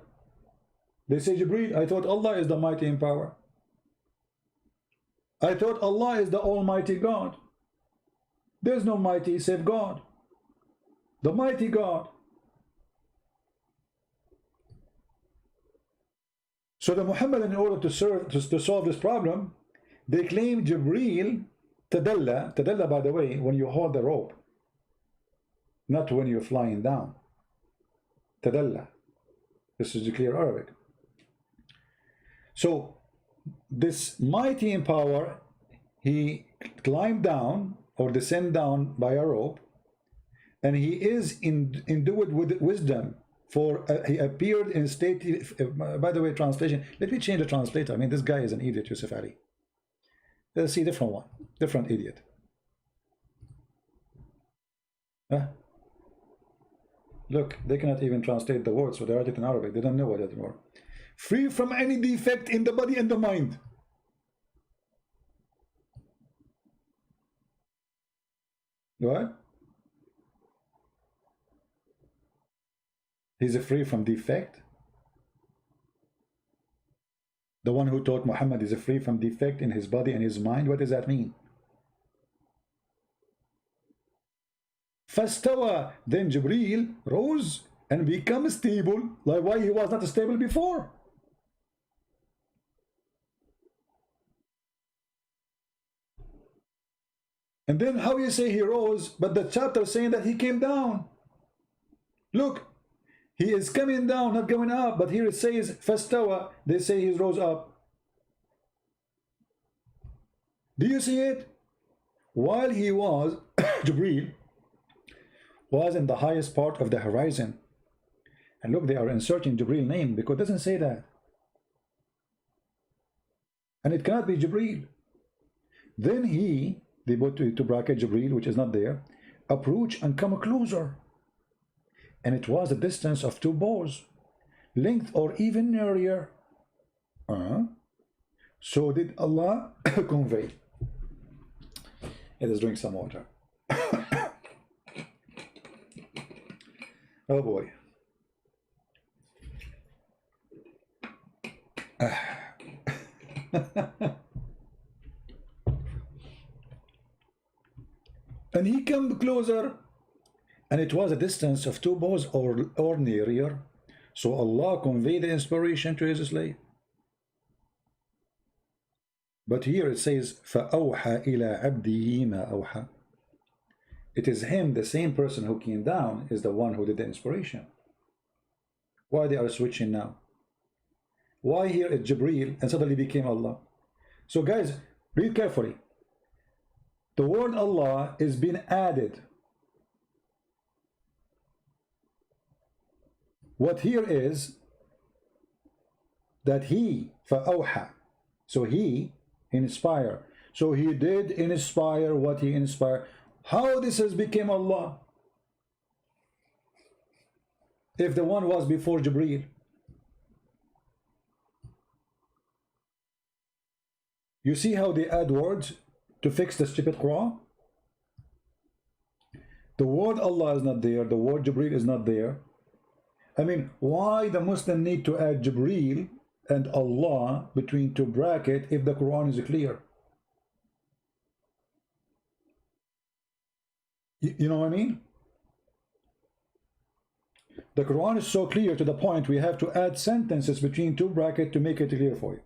Speaker 1: They say Jibreel. I thought Allah is the mighty in power. I thought Allah is the Almighty God. There's no mighty save God, the mighty God. So the Muhammad, in order to solve this problem, they claim Jibreel tadalla. Tadalla, by the way, when you hold the rope, not when you're flying down. Tadalla. This is the clear Arabic. So this mighty in power, he climbed down or descend down by a rope, and he is endued with wisdom, for he appeared in state. By the way, translation, let me change the translator. I mean, this guy is an idiot, Yusuf Ali. Let's see, different one, different idiot. Look, they cannot even translate the words, so they write it in Arabic. They don't know what that word. Free from any defect in the body and the mind. What? He's free from defect. The one who taught Muhammad is free from defect in his body and his mind. What does that mean? Fastawa, then Jibreel rose and became stable, like why he was not stable before. And then how you say he rose, but the chapter saying that he came down. Look, he is coming down, not going up, but here it says fastawa, they say he rose up. Do you see it? While he was, Jibreel was in the highest part of the horizon. And look, they are inserting Jibreel name because it doesn't say that. And it cannot be Jibreel. Then they put to bracket Jibreel, which is not there, approach and come closer. And it was a distance of 2 bows, length or even nearer. So did Allah convey. It is drinking some water. Oh boy. And he came closer, and it was a distance of 2 bows or nearer. So Allah conveyed the inspiration to his slave. But here it says, فَأَوْحَى إِلَىٰ عَبْدِهِ مَا أَوْحَى. It is him, the same person who came down, is the one who did the inspiration. Why they are switching now? Why here it's Jibreel and suddenly became Allah? So guys, read carefully. The word Allah is being added. What here is that he, فَأَوْحَى, so he inspire. So he did inspire what he inspired. How this has become Allah? If the one was before Jibreel. You see how they add words to fix the stupid Quran? The word Allah is not there, the word Jibreel is not there. I mean, why the Muslim need to add Jibreel and Allah between two brackets if the Quran is clear? You know what I mean? The Quran is so clear to the point we have to add sentences between two brackets to make it clear for you.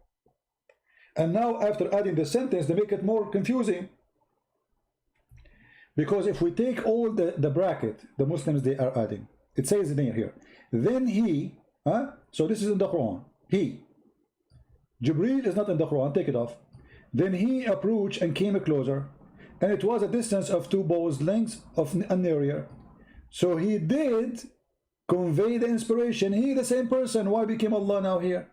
Speaker 1: And now after adding the sentence, they make it more confusing. Because if we take all the bracket, the Muslims, they are adding. It says in here, then he, so this is in the Quran, he. Jibreel is not in the Quran, take it off. Then he approached and came closer, and it was a distance of 2 bows' lengths of an area. So he did convey the inspiration. He, the same person, why became Allah now here?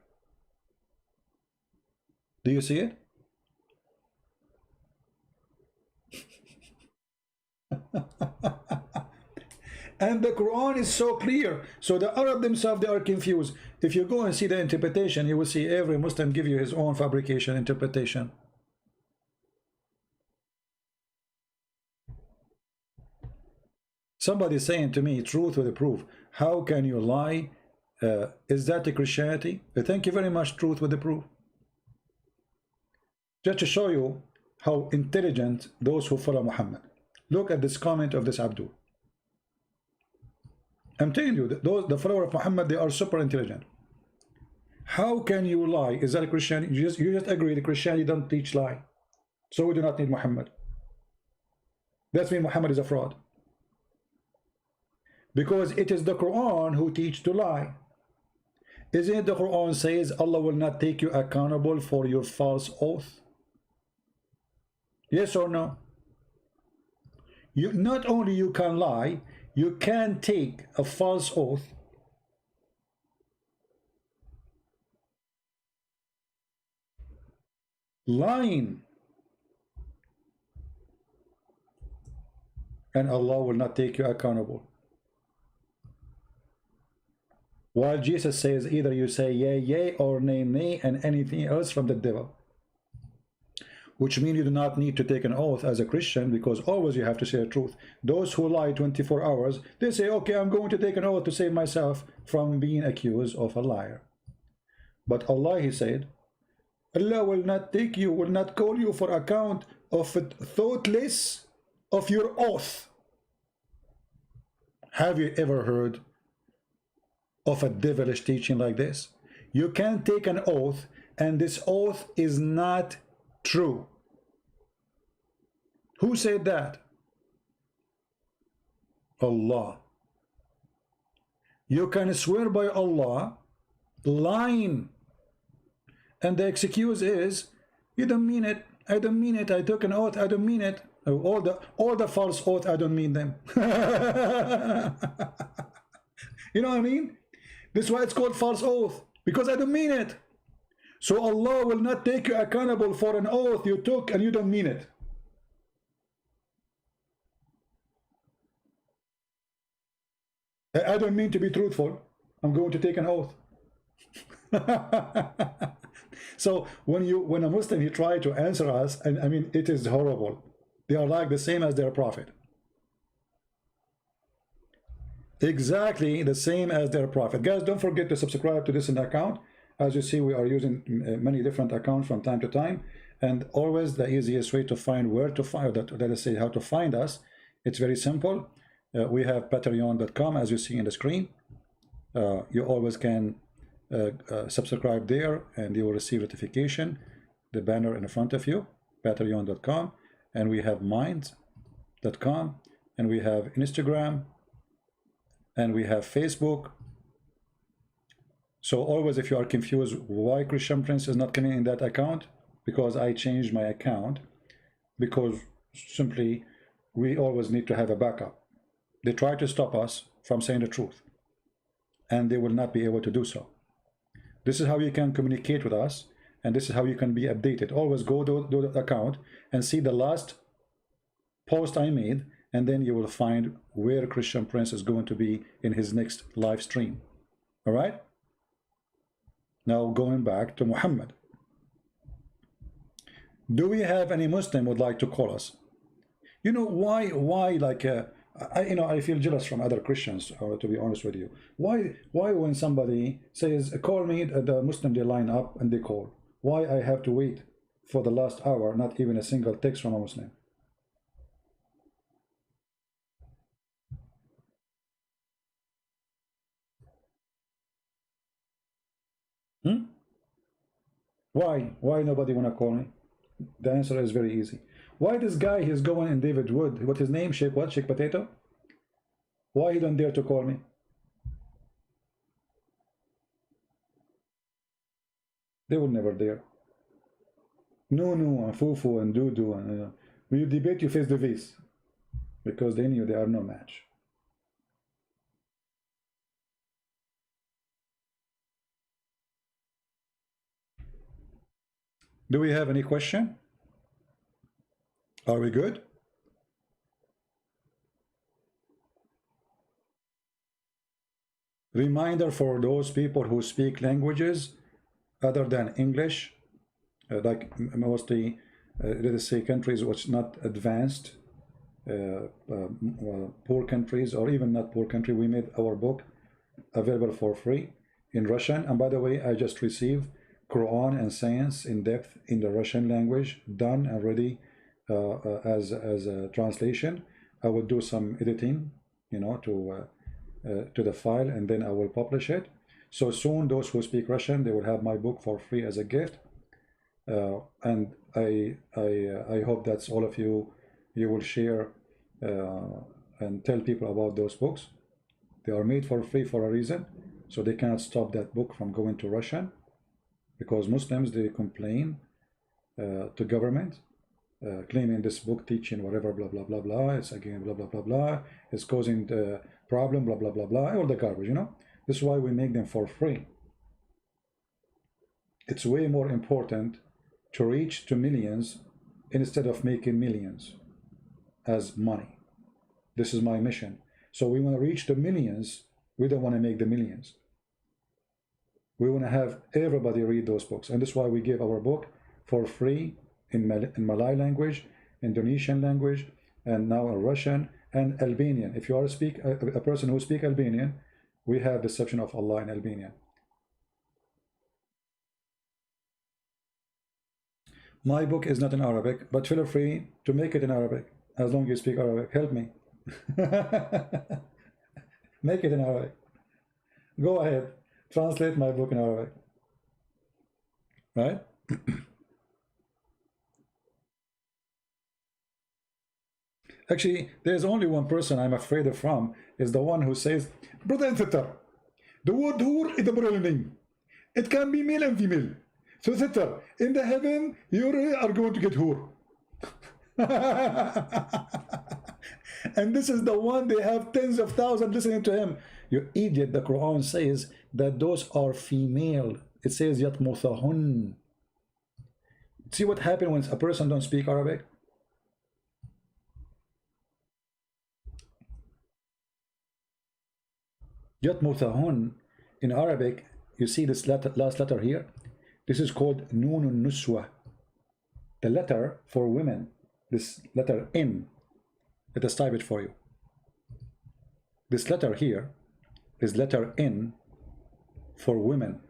Speaker 1: Do you see it? And the Quran is so clear. So the Arab themselves, they are confused. If you go and see the interpretation, you will see every Muslim give you his own fabrication interpretation. Somebody saying to me, truth with a proof. How can you lie? Is that a Christianity? Thank you very much, truth with the proof. Just to show you how intelligent those who follow Muhammad. Look at this comment of this Abdul. I'm telling you, the follower of Muhammad, they are super intelligent. How can you lie? Is that a Christianity? You just agree that Christianity don't teach lie. So we do not need Muhammad. That means Muhammad is a fraud. Because it is the Quran who teach to lie. Isn't it the Quran says Allah will not take you accountable for your false oath? Yes or no? You not only you can lie, you can take a false oath. Lying. And Allah will not take you accountable. While Jesus says either you say yea, yea, or nay, nay, and anything else from the devil. Which means you do not need to take an oath as a Christian, because always you have to say the truth. Those who lie 24 hours, they say, okay, I'm going to take an oath to save myself from being accused of a liar. But Allah, he said, Allah will not take you, will not call you for account of thoughtless of your oath. Have you ever heard of a devilish teaching like this? You can't take an oath and this oath is not true. Who said that? Allah. You can swear by Allah lying, and the excuse is you don't mean it. I don't mean it. I took an oath. I don't mean it. All the false oath, I don't mean them. You know what I mean? This is why it's called false oath, because I don't mean it. So Allah will not take you accountable for an oath you took and you don't mean it. I don't mean to be truthful. I'm going to take an oath. So when a Muslim he try to answer us, and I mean it is horrible. They are like the same as their prophet. Exactly the same as their prophet. Guys, don't forget to subscribe to this account. As you see, we are using many different accounts from time to time, and always the easiest way to find where to find that, let us say how to find us, it's very simple. We have patreon.com, as you see in the screen. You always can subscribe there, and you will receive notification, the banner in front of you, patreon.com, and we have mind.com, and we have Instagram, and we have Facebook. So always, if you are confused why Christian Prince is not coming in that account, because I changed my account, because simply we always need to have a backup. They try to stop us from saying the truth, and they will not be able to do so. This is how you can communicate with us, and this is how you can be updated. Always go to the account and see the last post I made, and then you will find where Christian Prince is going to be in his next live stream. All right? Now going back to Muhammad. Do we have any Muslim would like to call us? You know why like I feel jealous from other Christians, to be honest with you. Why when somebody says call me, the Muslim, they line up and they call. Why I have to wait for the last hour, not even a single text from a Muslim? Hmm? Why nobody wanna call me? The answer is very easy. Why this guy, he's going in David Wood, what his name, Shake what? Shake Potato? Why he don't dare to call me? They will never dare. No, and Fufu and Dudu and when you debate, you face to face, because they knew they are no match. Do we have any question? Are we good? Reminder for those people who speak languages other than English, like mostly, let us say, countries which not advanced, poor countries, or even not poor country. We made our book available for free in Russian, and by the way, I just received Quran and Science in depth in the Russian language, done and ready as a translation. I will do some editing, to the file, and then I will publish it. So soon, those who speak Russian, they will have my book for free as a gift. And I hope that's all of you. You will share and tell people about those books. They are made for free for a reason, so they cannot stop that book from going to Russian, because Muslims, they complain to government, claiming this book teaching whatever, blah blah blah blah, it's again blah blah blah blah, it's causing the problem, blah blah blah blah, all the garbage. This is why we make them for free. It's way more important to reach to millions instead of making millions as money. This is my mission. So we want to reach the millions. We don't want to make the millions. We want to have everybody read those books, and that's why we give our book for free in Malay language, Indonesian language, and now in Russian and Albanian. If you are a person who speaks Albanian, we have Deception of Allah in Albanian. My book is not in Arabic, but feel free to make it in Arabic, as long as you speak Arabic. Help me. Make it in Arabic. Go ahead. Translate my book in Arabic. Right? Actually, there's only one person I'm afraid of from, is the one who says, brother and sister, the word whore is a plural name. It can be male and female. So sister, in the heaven, you are going to get whore. And this is the one, they have tens of thousands listening to him. You idiot, the Quran says that those are female. It says yatmuthahun. See what happened when a person don't speak Arabic? Yatmuthahun in Arabic, you see this last letter here? This is called Nunun Nuswa. The letter for women, this letter N. Let us type it for you. This letter here is letter N for women.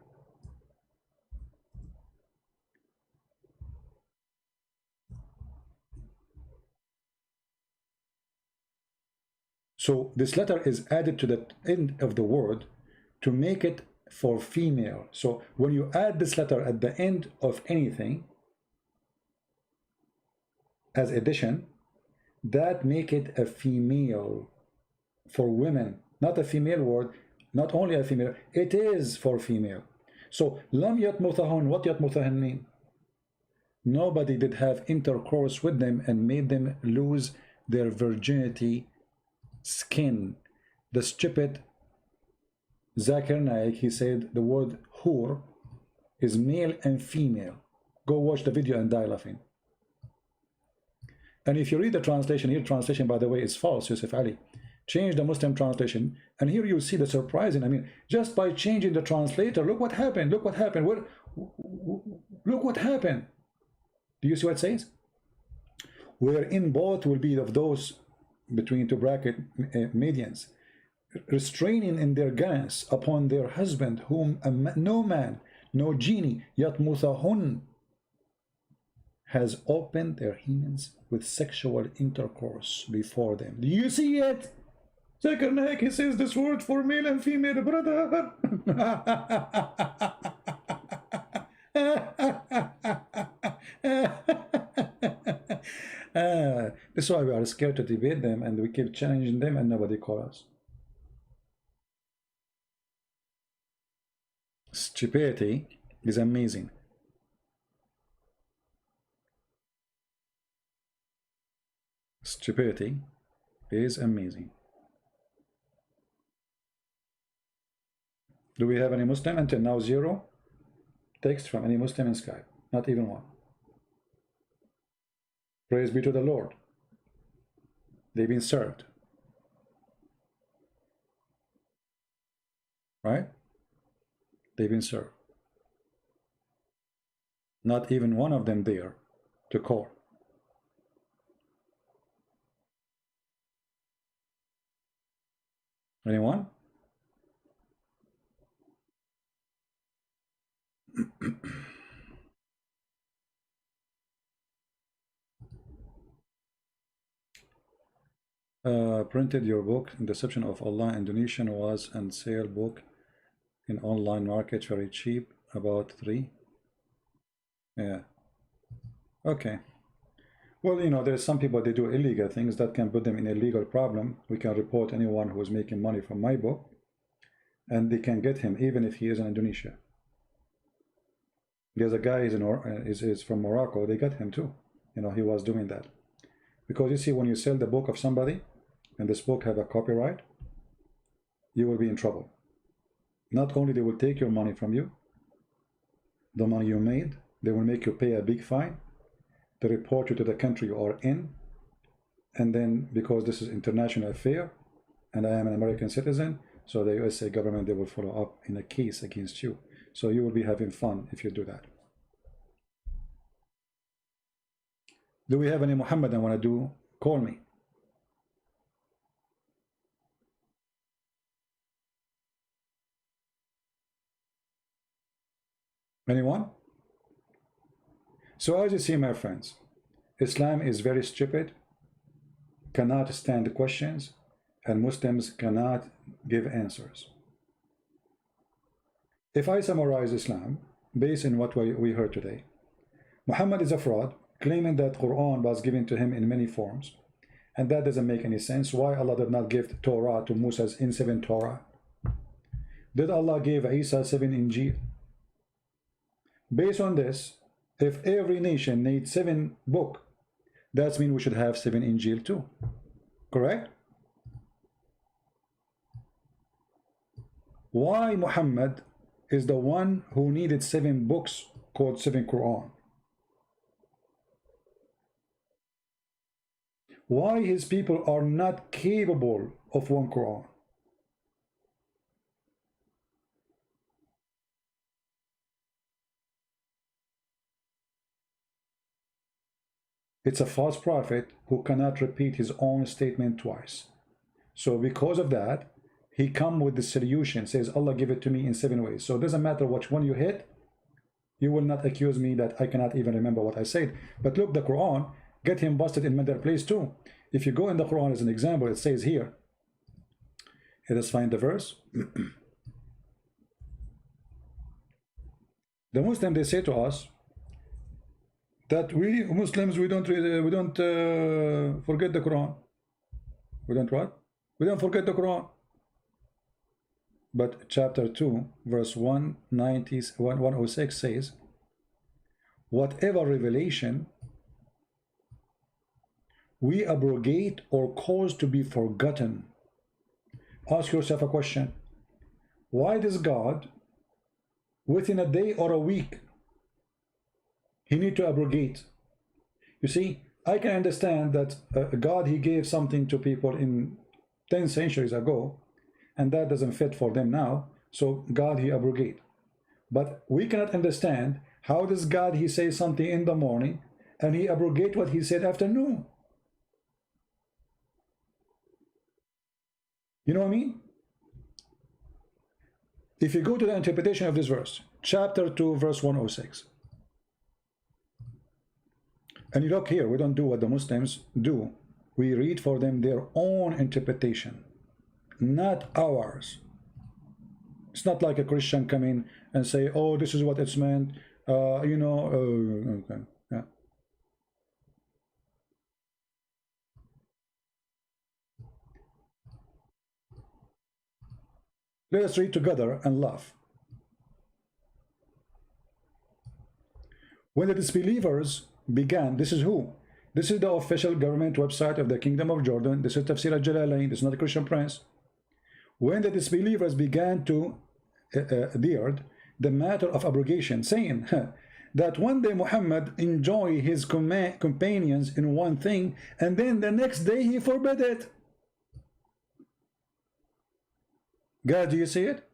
Speaker 1: So this letter is added to the end of the word to make it for female. So when you add this letter at the end of anything as addition, that make it a female for women, not a female word, not only a female, it is for female. So lam yatmuthahun, what yatmuthahun mean? Nobody did have intercourse with them and made them lose their virginity skin. The stupid Zakir Naik, he said the word hur is male and female. Go watch the video and die laughing. And if you read the translation, here translation, by the way, is false, Yusuf Ali. Change the Muslim translation, and here you see the surprising. I mean, just by changing the translator, look what happened. Look what happened. Look what happened. Do you see what it says? Wherein both will be of those between two bracket medians, restraining in their glance upon their husband, whom no man, no genie, yatmuthahun, has opened their hands with sexual intercourse before them. Do you see it? Zakir Naik, he says this word for male and female, brother. This is why we are scared to debate them, and we keep challenging them and nobody calls us. Stupidity is amazing. Stupidity is amazing. Do we have any Muslim? Until now, zero text from any Muslim in Skype. Not even one. Praise be to the Lord. They've been served. Right? They've been served. Not even one of them there to call. Anyone? Printed your book in Deception of Allah Indonesian was and sale book in online market very cheap, about 3. Yeah. Okay. Well, you know, there's some people, they do illegal things that can put them in a legal problem. We can report anyone who is making money from my book, and they can get him even if he is in Indonesia. There's a guy is from Morocco, they got him too. You know, he was doing that. Because you see, when you sell the book of somebody, and this book have a copyright, you will be in trouble. Not only they will take your money from you, the money you made, they will make you pay a big fine, they report you to the country you are in, and then because this is international affair, and I am an American citizen, so the USA government, they will follow up in a case against you. So you will be having fun if you do that. Do we have any Muhammad I want to do? Call me. Anyone? So as you see, my friends, Islam is very stupid, cannot stand questions, and Muslims cannot give answers. If I summarize Islam based on what we heard today, Muhammad is a fraud, claiming that Quran was given to him in many forms, and that doesn't make any sense. Why Allah did not give Torah to Musa in 7 Torah? Did Allah give Isa 7 Injil? Based on this, if every nation needs 7 books, that means we should have 7 Injil too. Correct? Why Muhammad is the one who needed 7 books called 7 Quran? Why his people are not capable of 1 Quran? It's a false prophet who cannot repeat his own statement twice. So because of that, he come with the solution, says Allah give it to me in 7 ways. So it doesn't matter which one you hit, you will not accuse me that I cannot even remember what I said. But look, the Quran get him busted in another place too. If you go in the Quran as an example, it says here, let us find the verse. The Muslim, they say to us that we Muslims, we don't forget the Quran. We don't what? We don't forget the Quran. But chapter 2, verse 106 says, whatever revelation we abrogate or cause to be forgotten. Ask yourself a question. Why does God, within a day or a week, he need to abrogate? You see, I can understand that God, he gave something to people in 10 centuries ago, and that doesn't fit for them now, so God, he abrogate. But we cannot understand how does God, he say something in the morning and he abrogate what he said afternoon. You know what I mean? If you go to the interpretation of this verse, chapter 2, verse 106, and you look here, we don't do what the Muslims do. We read for them their own interpretation, not ours. It's not like a Christian come in and say, oh, this is what it's meant, okay, yeah. Let us read together and laugh. When the disbelievers began, this is who? This is the official government website of the Kingdom of Jordan. This is Tafsir al-Jalalain. This is not a Christian prince. When the disbelievers began to adhere the matter of abrogation, saying that one day Muhammad enjoy his companions in one thing, and then the next day he forbid it. God, do you see it?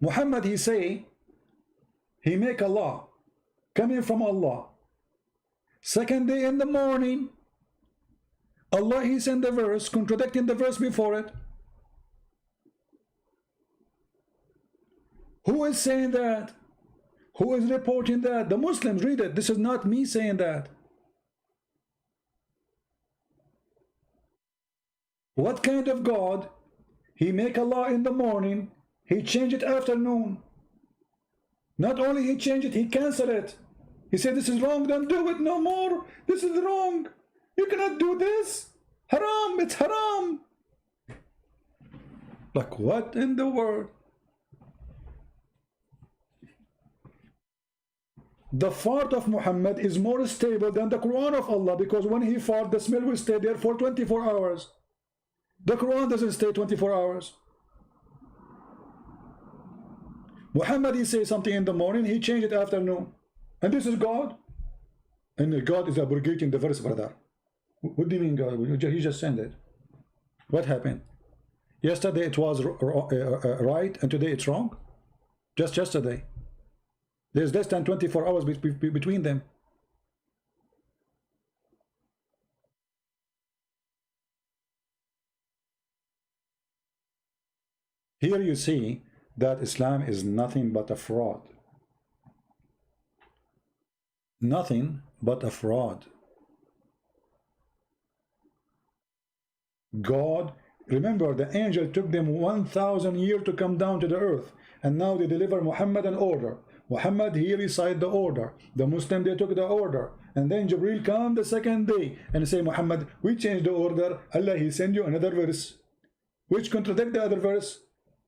Speaker 1: Muhammad, he say, he make a law coming from Allah. Second day in the morning, Allah, he sent the verse contradicting the verse before it. Who is saying that? Who is reporting that? The Muslims, read it. This is not me saying that. What kind of God? He make a law in the morning, he change it afternoon. Not only he change it, he cancel it. He said, this is wrong, don't do it no more. This is wrong. You cannot do this. Haram, it's haram. Like what in the world? The fart of Muhammad is more stable than the Quran of Allah, because when he fart, the smell will stay there for 24 hours. The Quran doesn't stay 24 hours. Muhammad, he says something in the morning, he changed it afternoon. And this is God? And God is abrogating the verse, brother. What do you mean, God? He just sent it. What happened? Yesterday it was right, and today it's wrong? Just yesterday. There's less than 24 hours between them. Here you see that Islam is nothing but a fraud. Nothing but a fraud. God, remember, the angel took them 1,000 years to come down to the earth, and now they deliver Muhammad an order. Muhammad, he recite the order. The Muslim, they took the order, and then Jibril come the second day and say, Muhammad, we changed the order. Allah, he send you another verse which contradict the other verse.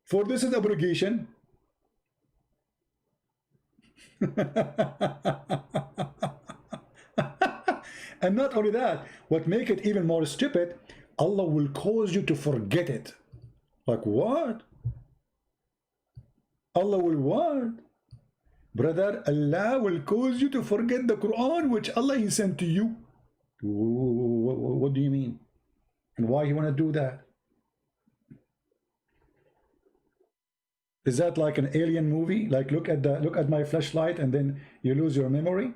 Speaker 1: For this is abrogation. And not only that, what make it even more stupid, Allah will cause you to forget it. Like what? Allah will what? Brother, Allah will cause you to forget the Quran which Allah he sent to you. What do you mean? And why you want to do that? Is that like an alien movie? Like look at my flashlight and then you lose your memory?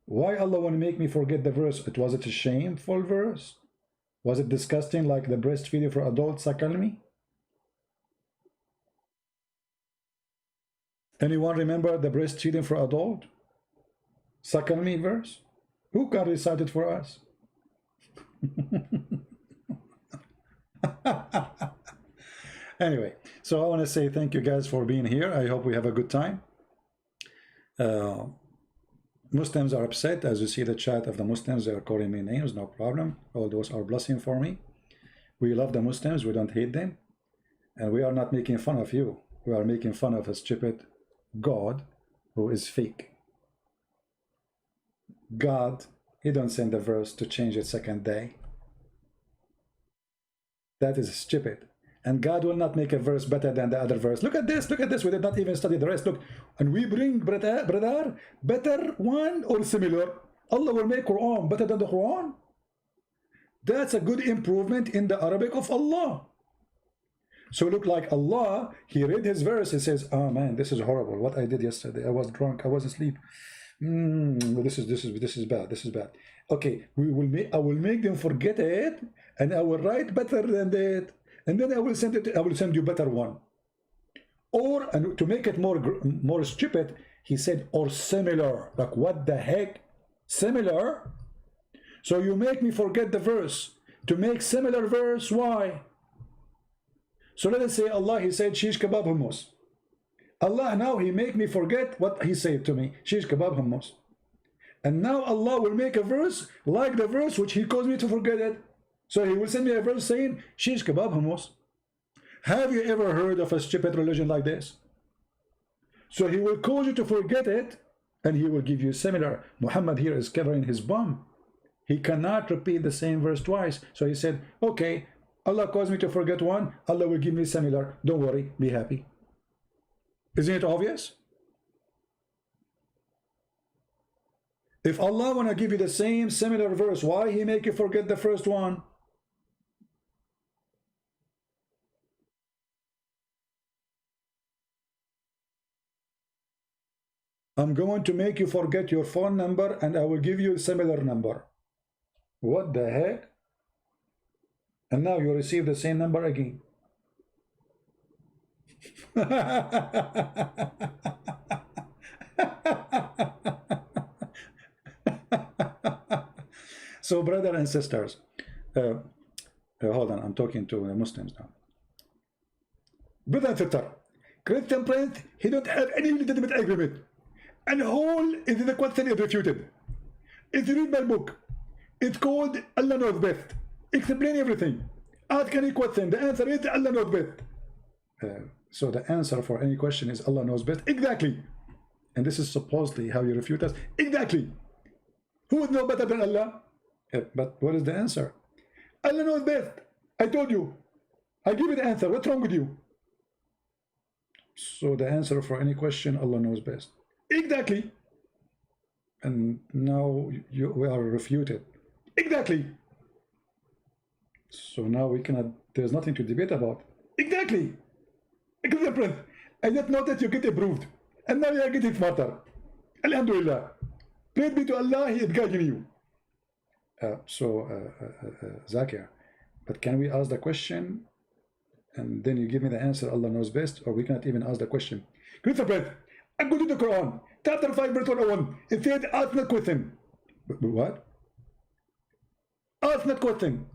Speaker 1: Why Allah want to make me forget the verse? Was it a shameful verse? Was it disgusting like the breastfeeding for adults, suckle me? Anyone remember the breastfeeding for adult? Suckle me verse? Who can recite it for us? Anyway, so I want to say thank you guys for being here. I hope we have a good time. Muslims are upset. As you see the chat of the Muslims, they are calling me names, no problem. All those are blessing for me. We love the Muslims, we don't hate them. And we are not making fun of you. We are making fun of a stupid God who is fake. God, he don't send the verse to change it second day. That is stupid. And God will not make a verse better than the other verse. Look at this, look at this. We did not even study the rest. Look, and we bring, brother, better one or similar. Allah will make Quran better than the Quran. That's a good improvement in the Arabic of Allah. So look like Allah, he read his verse, he says, oh man, this is horrible. What I did yesterday, I was drunk, I was asleep. This is bad, this is bad. Okay, I will make them forget it, and I will write better than that, and then I will send you better one. Or, and to make it more stupid, he said, or similar. Like, what the heck? Similar? So you make me forget the verse. To make similar verse, why? So let us say Allah, he said, shish kebab hummus. Allah now, he make me forget what he said to me, shish kebab hummus. And now Allah will make a verse like the verse which he caused me to forget it. So he will send me a verse saying, shish kebab hummus. Have you ever heard of a stupid religion like this? So he will cause you to forget it, and he will give you similar. Muhammad here is covering his bum. He cannot repeat the same verse twice. So he said, okay, Allah caused me to forget one, Allah will give me similar. Don't worry, be happy. Isn't it obvious? If Allah want to give you the same similar verse, why he make you forget the first one? I'm going to make you forget your phone number, and I will give you a similar number. What the heck? And now you receive the same number again. So brothers and sisters, hold on, I'm talking to the Muslims now. Brother and sister, Christian Prince, he don't have any legitimate agreement. And whole is the question is refuted. If you read my book, it's called Allah Knows Best. Explain everything. Ask any question. The answer is Allah knows best. So the answer for any question is Allah knows best. Exactly. And this is supposedly how you refute us. Exactly. Who would know better than Allah? But what is the answer? Allah knows best. I told you. I give you the answer. What's wrong with you? So the answer for any question, Allah knows best. Exactly. And now we are refuted. Exactly. So now we cannot, there's nothing to debate about. Exactly. Example, I just noticed you get approved. And now you are getting smarter. Alhamdulillah. Praise be to Allah, He is guiding you. Zakir, but can we ask the question and then you give me the answer, Allah knows best, or we cannot even ask the question? Christopher, I'm going to the Quran, chapter 5, verse 101. It said, ask not question. What? Ask not question.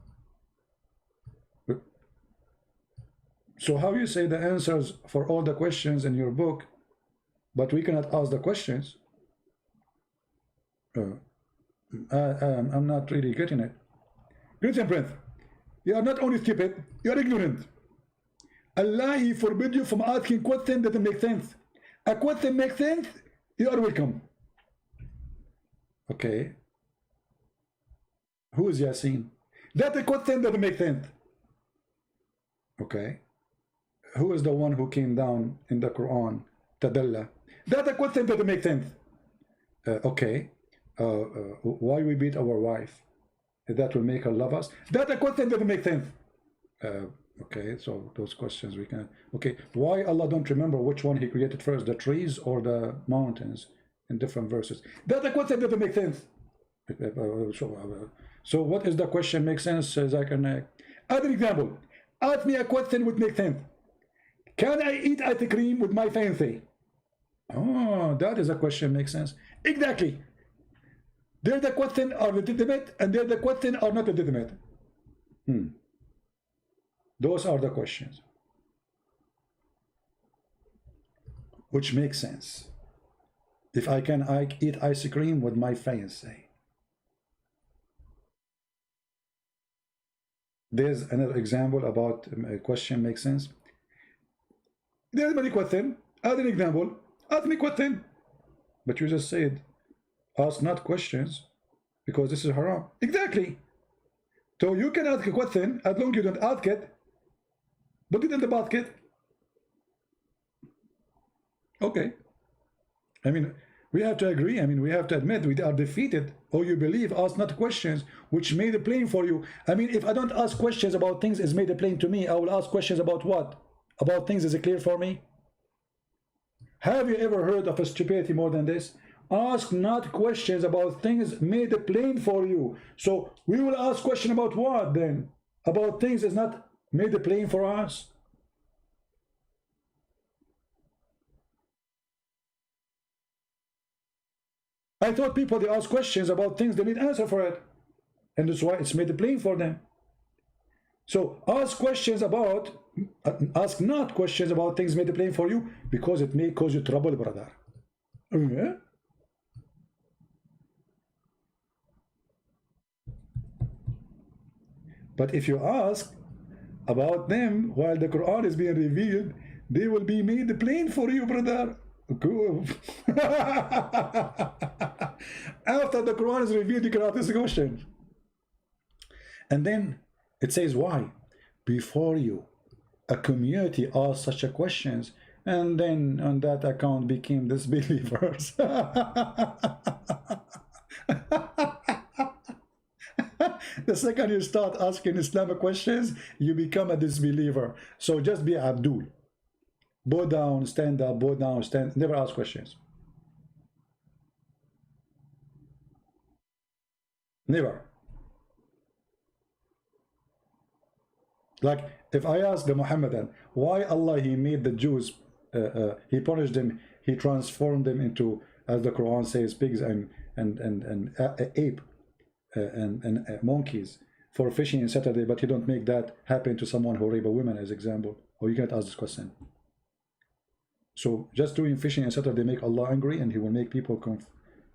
Speaker 1: So how you say the answers for all the questions in your book, but we cannot ask the questions? I'm not really getting it. Christian Prince, you are not only stupid, you are ignorant. Allah, He forbid you from asking questions that make sense. A question makes sense, you are welcome. Okay. Who is Yasin? That's a question that makes sense. Okay. Who is the one who came down in the Quran? Tadalla. That's a question that makes sense. Okay. Why we beat our wife? That will make her love us? That's a question that makes sense. Okay, so those questions we can. Okay, why Allah don't remember which one He created first, the trees or the mountains, in different verses? That's a question that makes sense. So what is the question make sense, Zakir? Other example, ask me a question would make sense. Can I eat ice cream with my fancy? Oh, that is a question makes sense. Exactly. There the question are legitimate and there the question are not legitimate. Those are the questions. which makes sense. If I can eat ice cream with my fiancé. There's another example about a question makes sense. There's many question. Add an example. Ask me question. But you just said, ask not questions, because this is haram. Exactly. So you can ask a question as long as you don't ask it. Put it in the basket. Okay. I mean, we have to agree. I mean, we have to admit we are defeated. Or you believe, ask not questions, which made it plain for you. I mean, if I don't ask questions about things is made it plain to me, I will ask questions about what? About things is it clear for me? Have you ever heard of a stupidity more than this? Ask not questions about things made it plain for you. So we will ask question about what then? About things is not made it plain for us. I thought people, they ask questions about things they need answer for it. And that's why it's made it plain for them. So ask questions about, ask not questions about things made it plain for you, because it may cause you trouble, brother. Yeah? But if you ask about them while the Quran is being revealed, they will be made plain for you, brother. Cool. After the Quran is revealed, you can ask this question. And then it says why? Before you, a community asked such a questions, and then on that account became disbelievers. The second you start asking Islamic questions, you become a disbeliever. So just be Abdul. Bow down, stand up, bow down, stand. Never ask questions. Never. Like if I ask the Muhammadan why Allah he made the Jews, he punished them, he transformed them into, as the Quran says, pigs and ape and monkeys for fishing on Saturday, but he don't make that happen to someone who rape a woman, as example. Or you can't ask this question. So just doing fishing on Saturday make Allah angry, and he will make people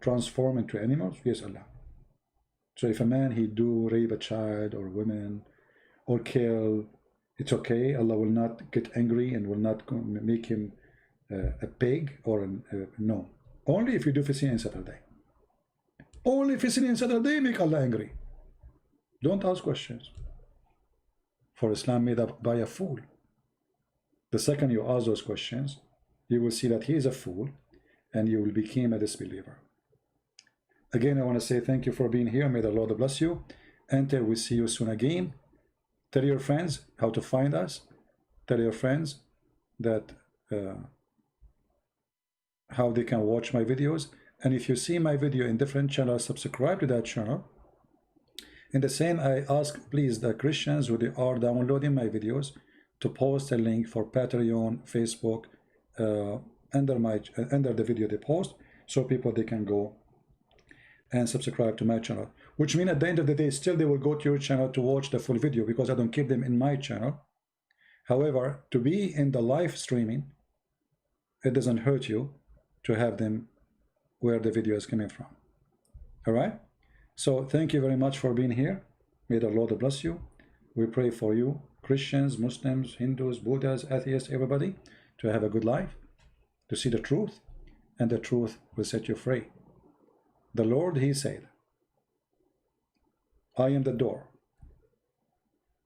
Speaker 1: transform into animals? Yes, Allah. So if a man he do rape a child or women or kill, it's okay. Allah will not get angry and will not make him a pig or no. Only if you do fishing on Saturday. Only fishing on Saturday make Allah angry. Don't ask questions. For Islam made up by a fool. The second you ask those questions, you will see that he is a fool, and you will become a disbeliever. Again, I want to say thank you for being here. May the Lord bless you. Until we see you soon again. Tell your friends how to find us. Tell your friends that how they can watch my videos. And if you see my video in different channels, subscribe to that channel. In the same, I ask please the Christians who are downloading my videos to post a link for Patreon, Facebook, under the video they post, so people they can go and subscribe to my channel, which means at the end of the day still they will go to your channel to watch the full video, because I don't keep them in my channel. However, to be in the live streaming, it doesn't hurt you to have them where the video is coming from. All right, so thank you very much for being here. May the Lord bless you. We pray for you, Christians, Muslims, Hindus, Buddhas, atheists, everybody, to have a good life, to see the truth, and the truth will set you free. The Lord, he said, I am the door.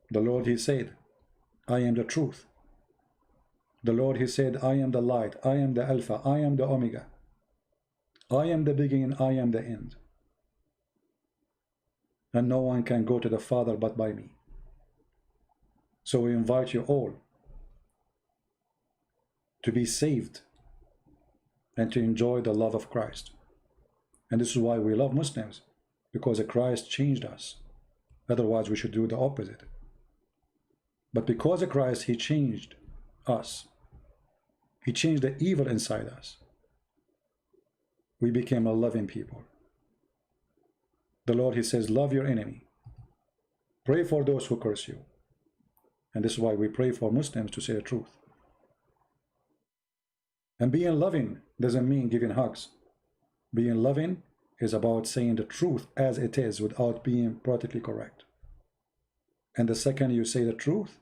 Speaker 1: The Lord, he said, I am the truth. The Lord, he said, I am the light, I am the Alpha, I am the Omega. I am the beginning, I am the end. And no one can go to the Father but by me. So we invite you all to be saved and to enjoy the love of Christ. And this is why we love Muslims, because Christ changed us. Otherwise, we should do the opposite. But because of Christ, he changed us. He changed the evil inside us. We became a loving people. The Lord, he says, love your enemy. Pray for those who curse you. And this is why we pray for Muslims to say the truth. And being loving doesn't mean giving hugs. Being loving is about saying the truth as it is without being politically correct. And the second you say the truth,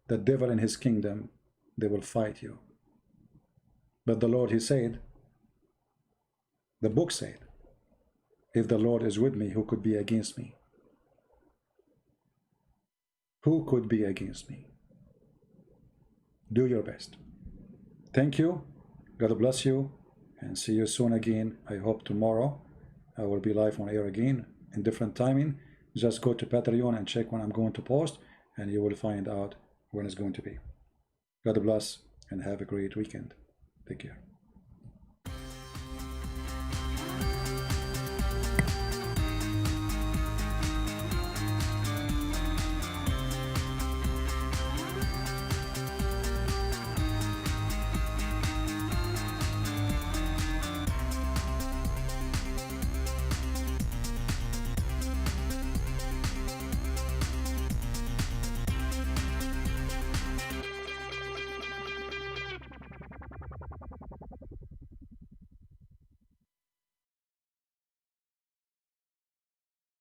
Speaker 1: the devil and his kingdom, they will fight you. But the Lord, he said, the book said, if the Lord is with me, who could be against me? Who could be against me? Do your best. Thank you. God bless you. And see you soon again. I hope tomorrow I will be live on air again in different timing. Just go to Patreon and check when I'm going to post, and you will find out when it's going to be. God bless and have a great weekend. Take care.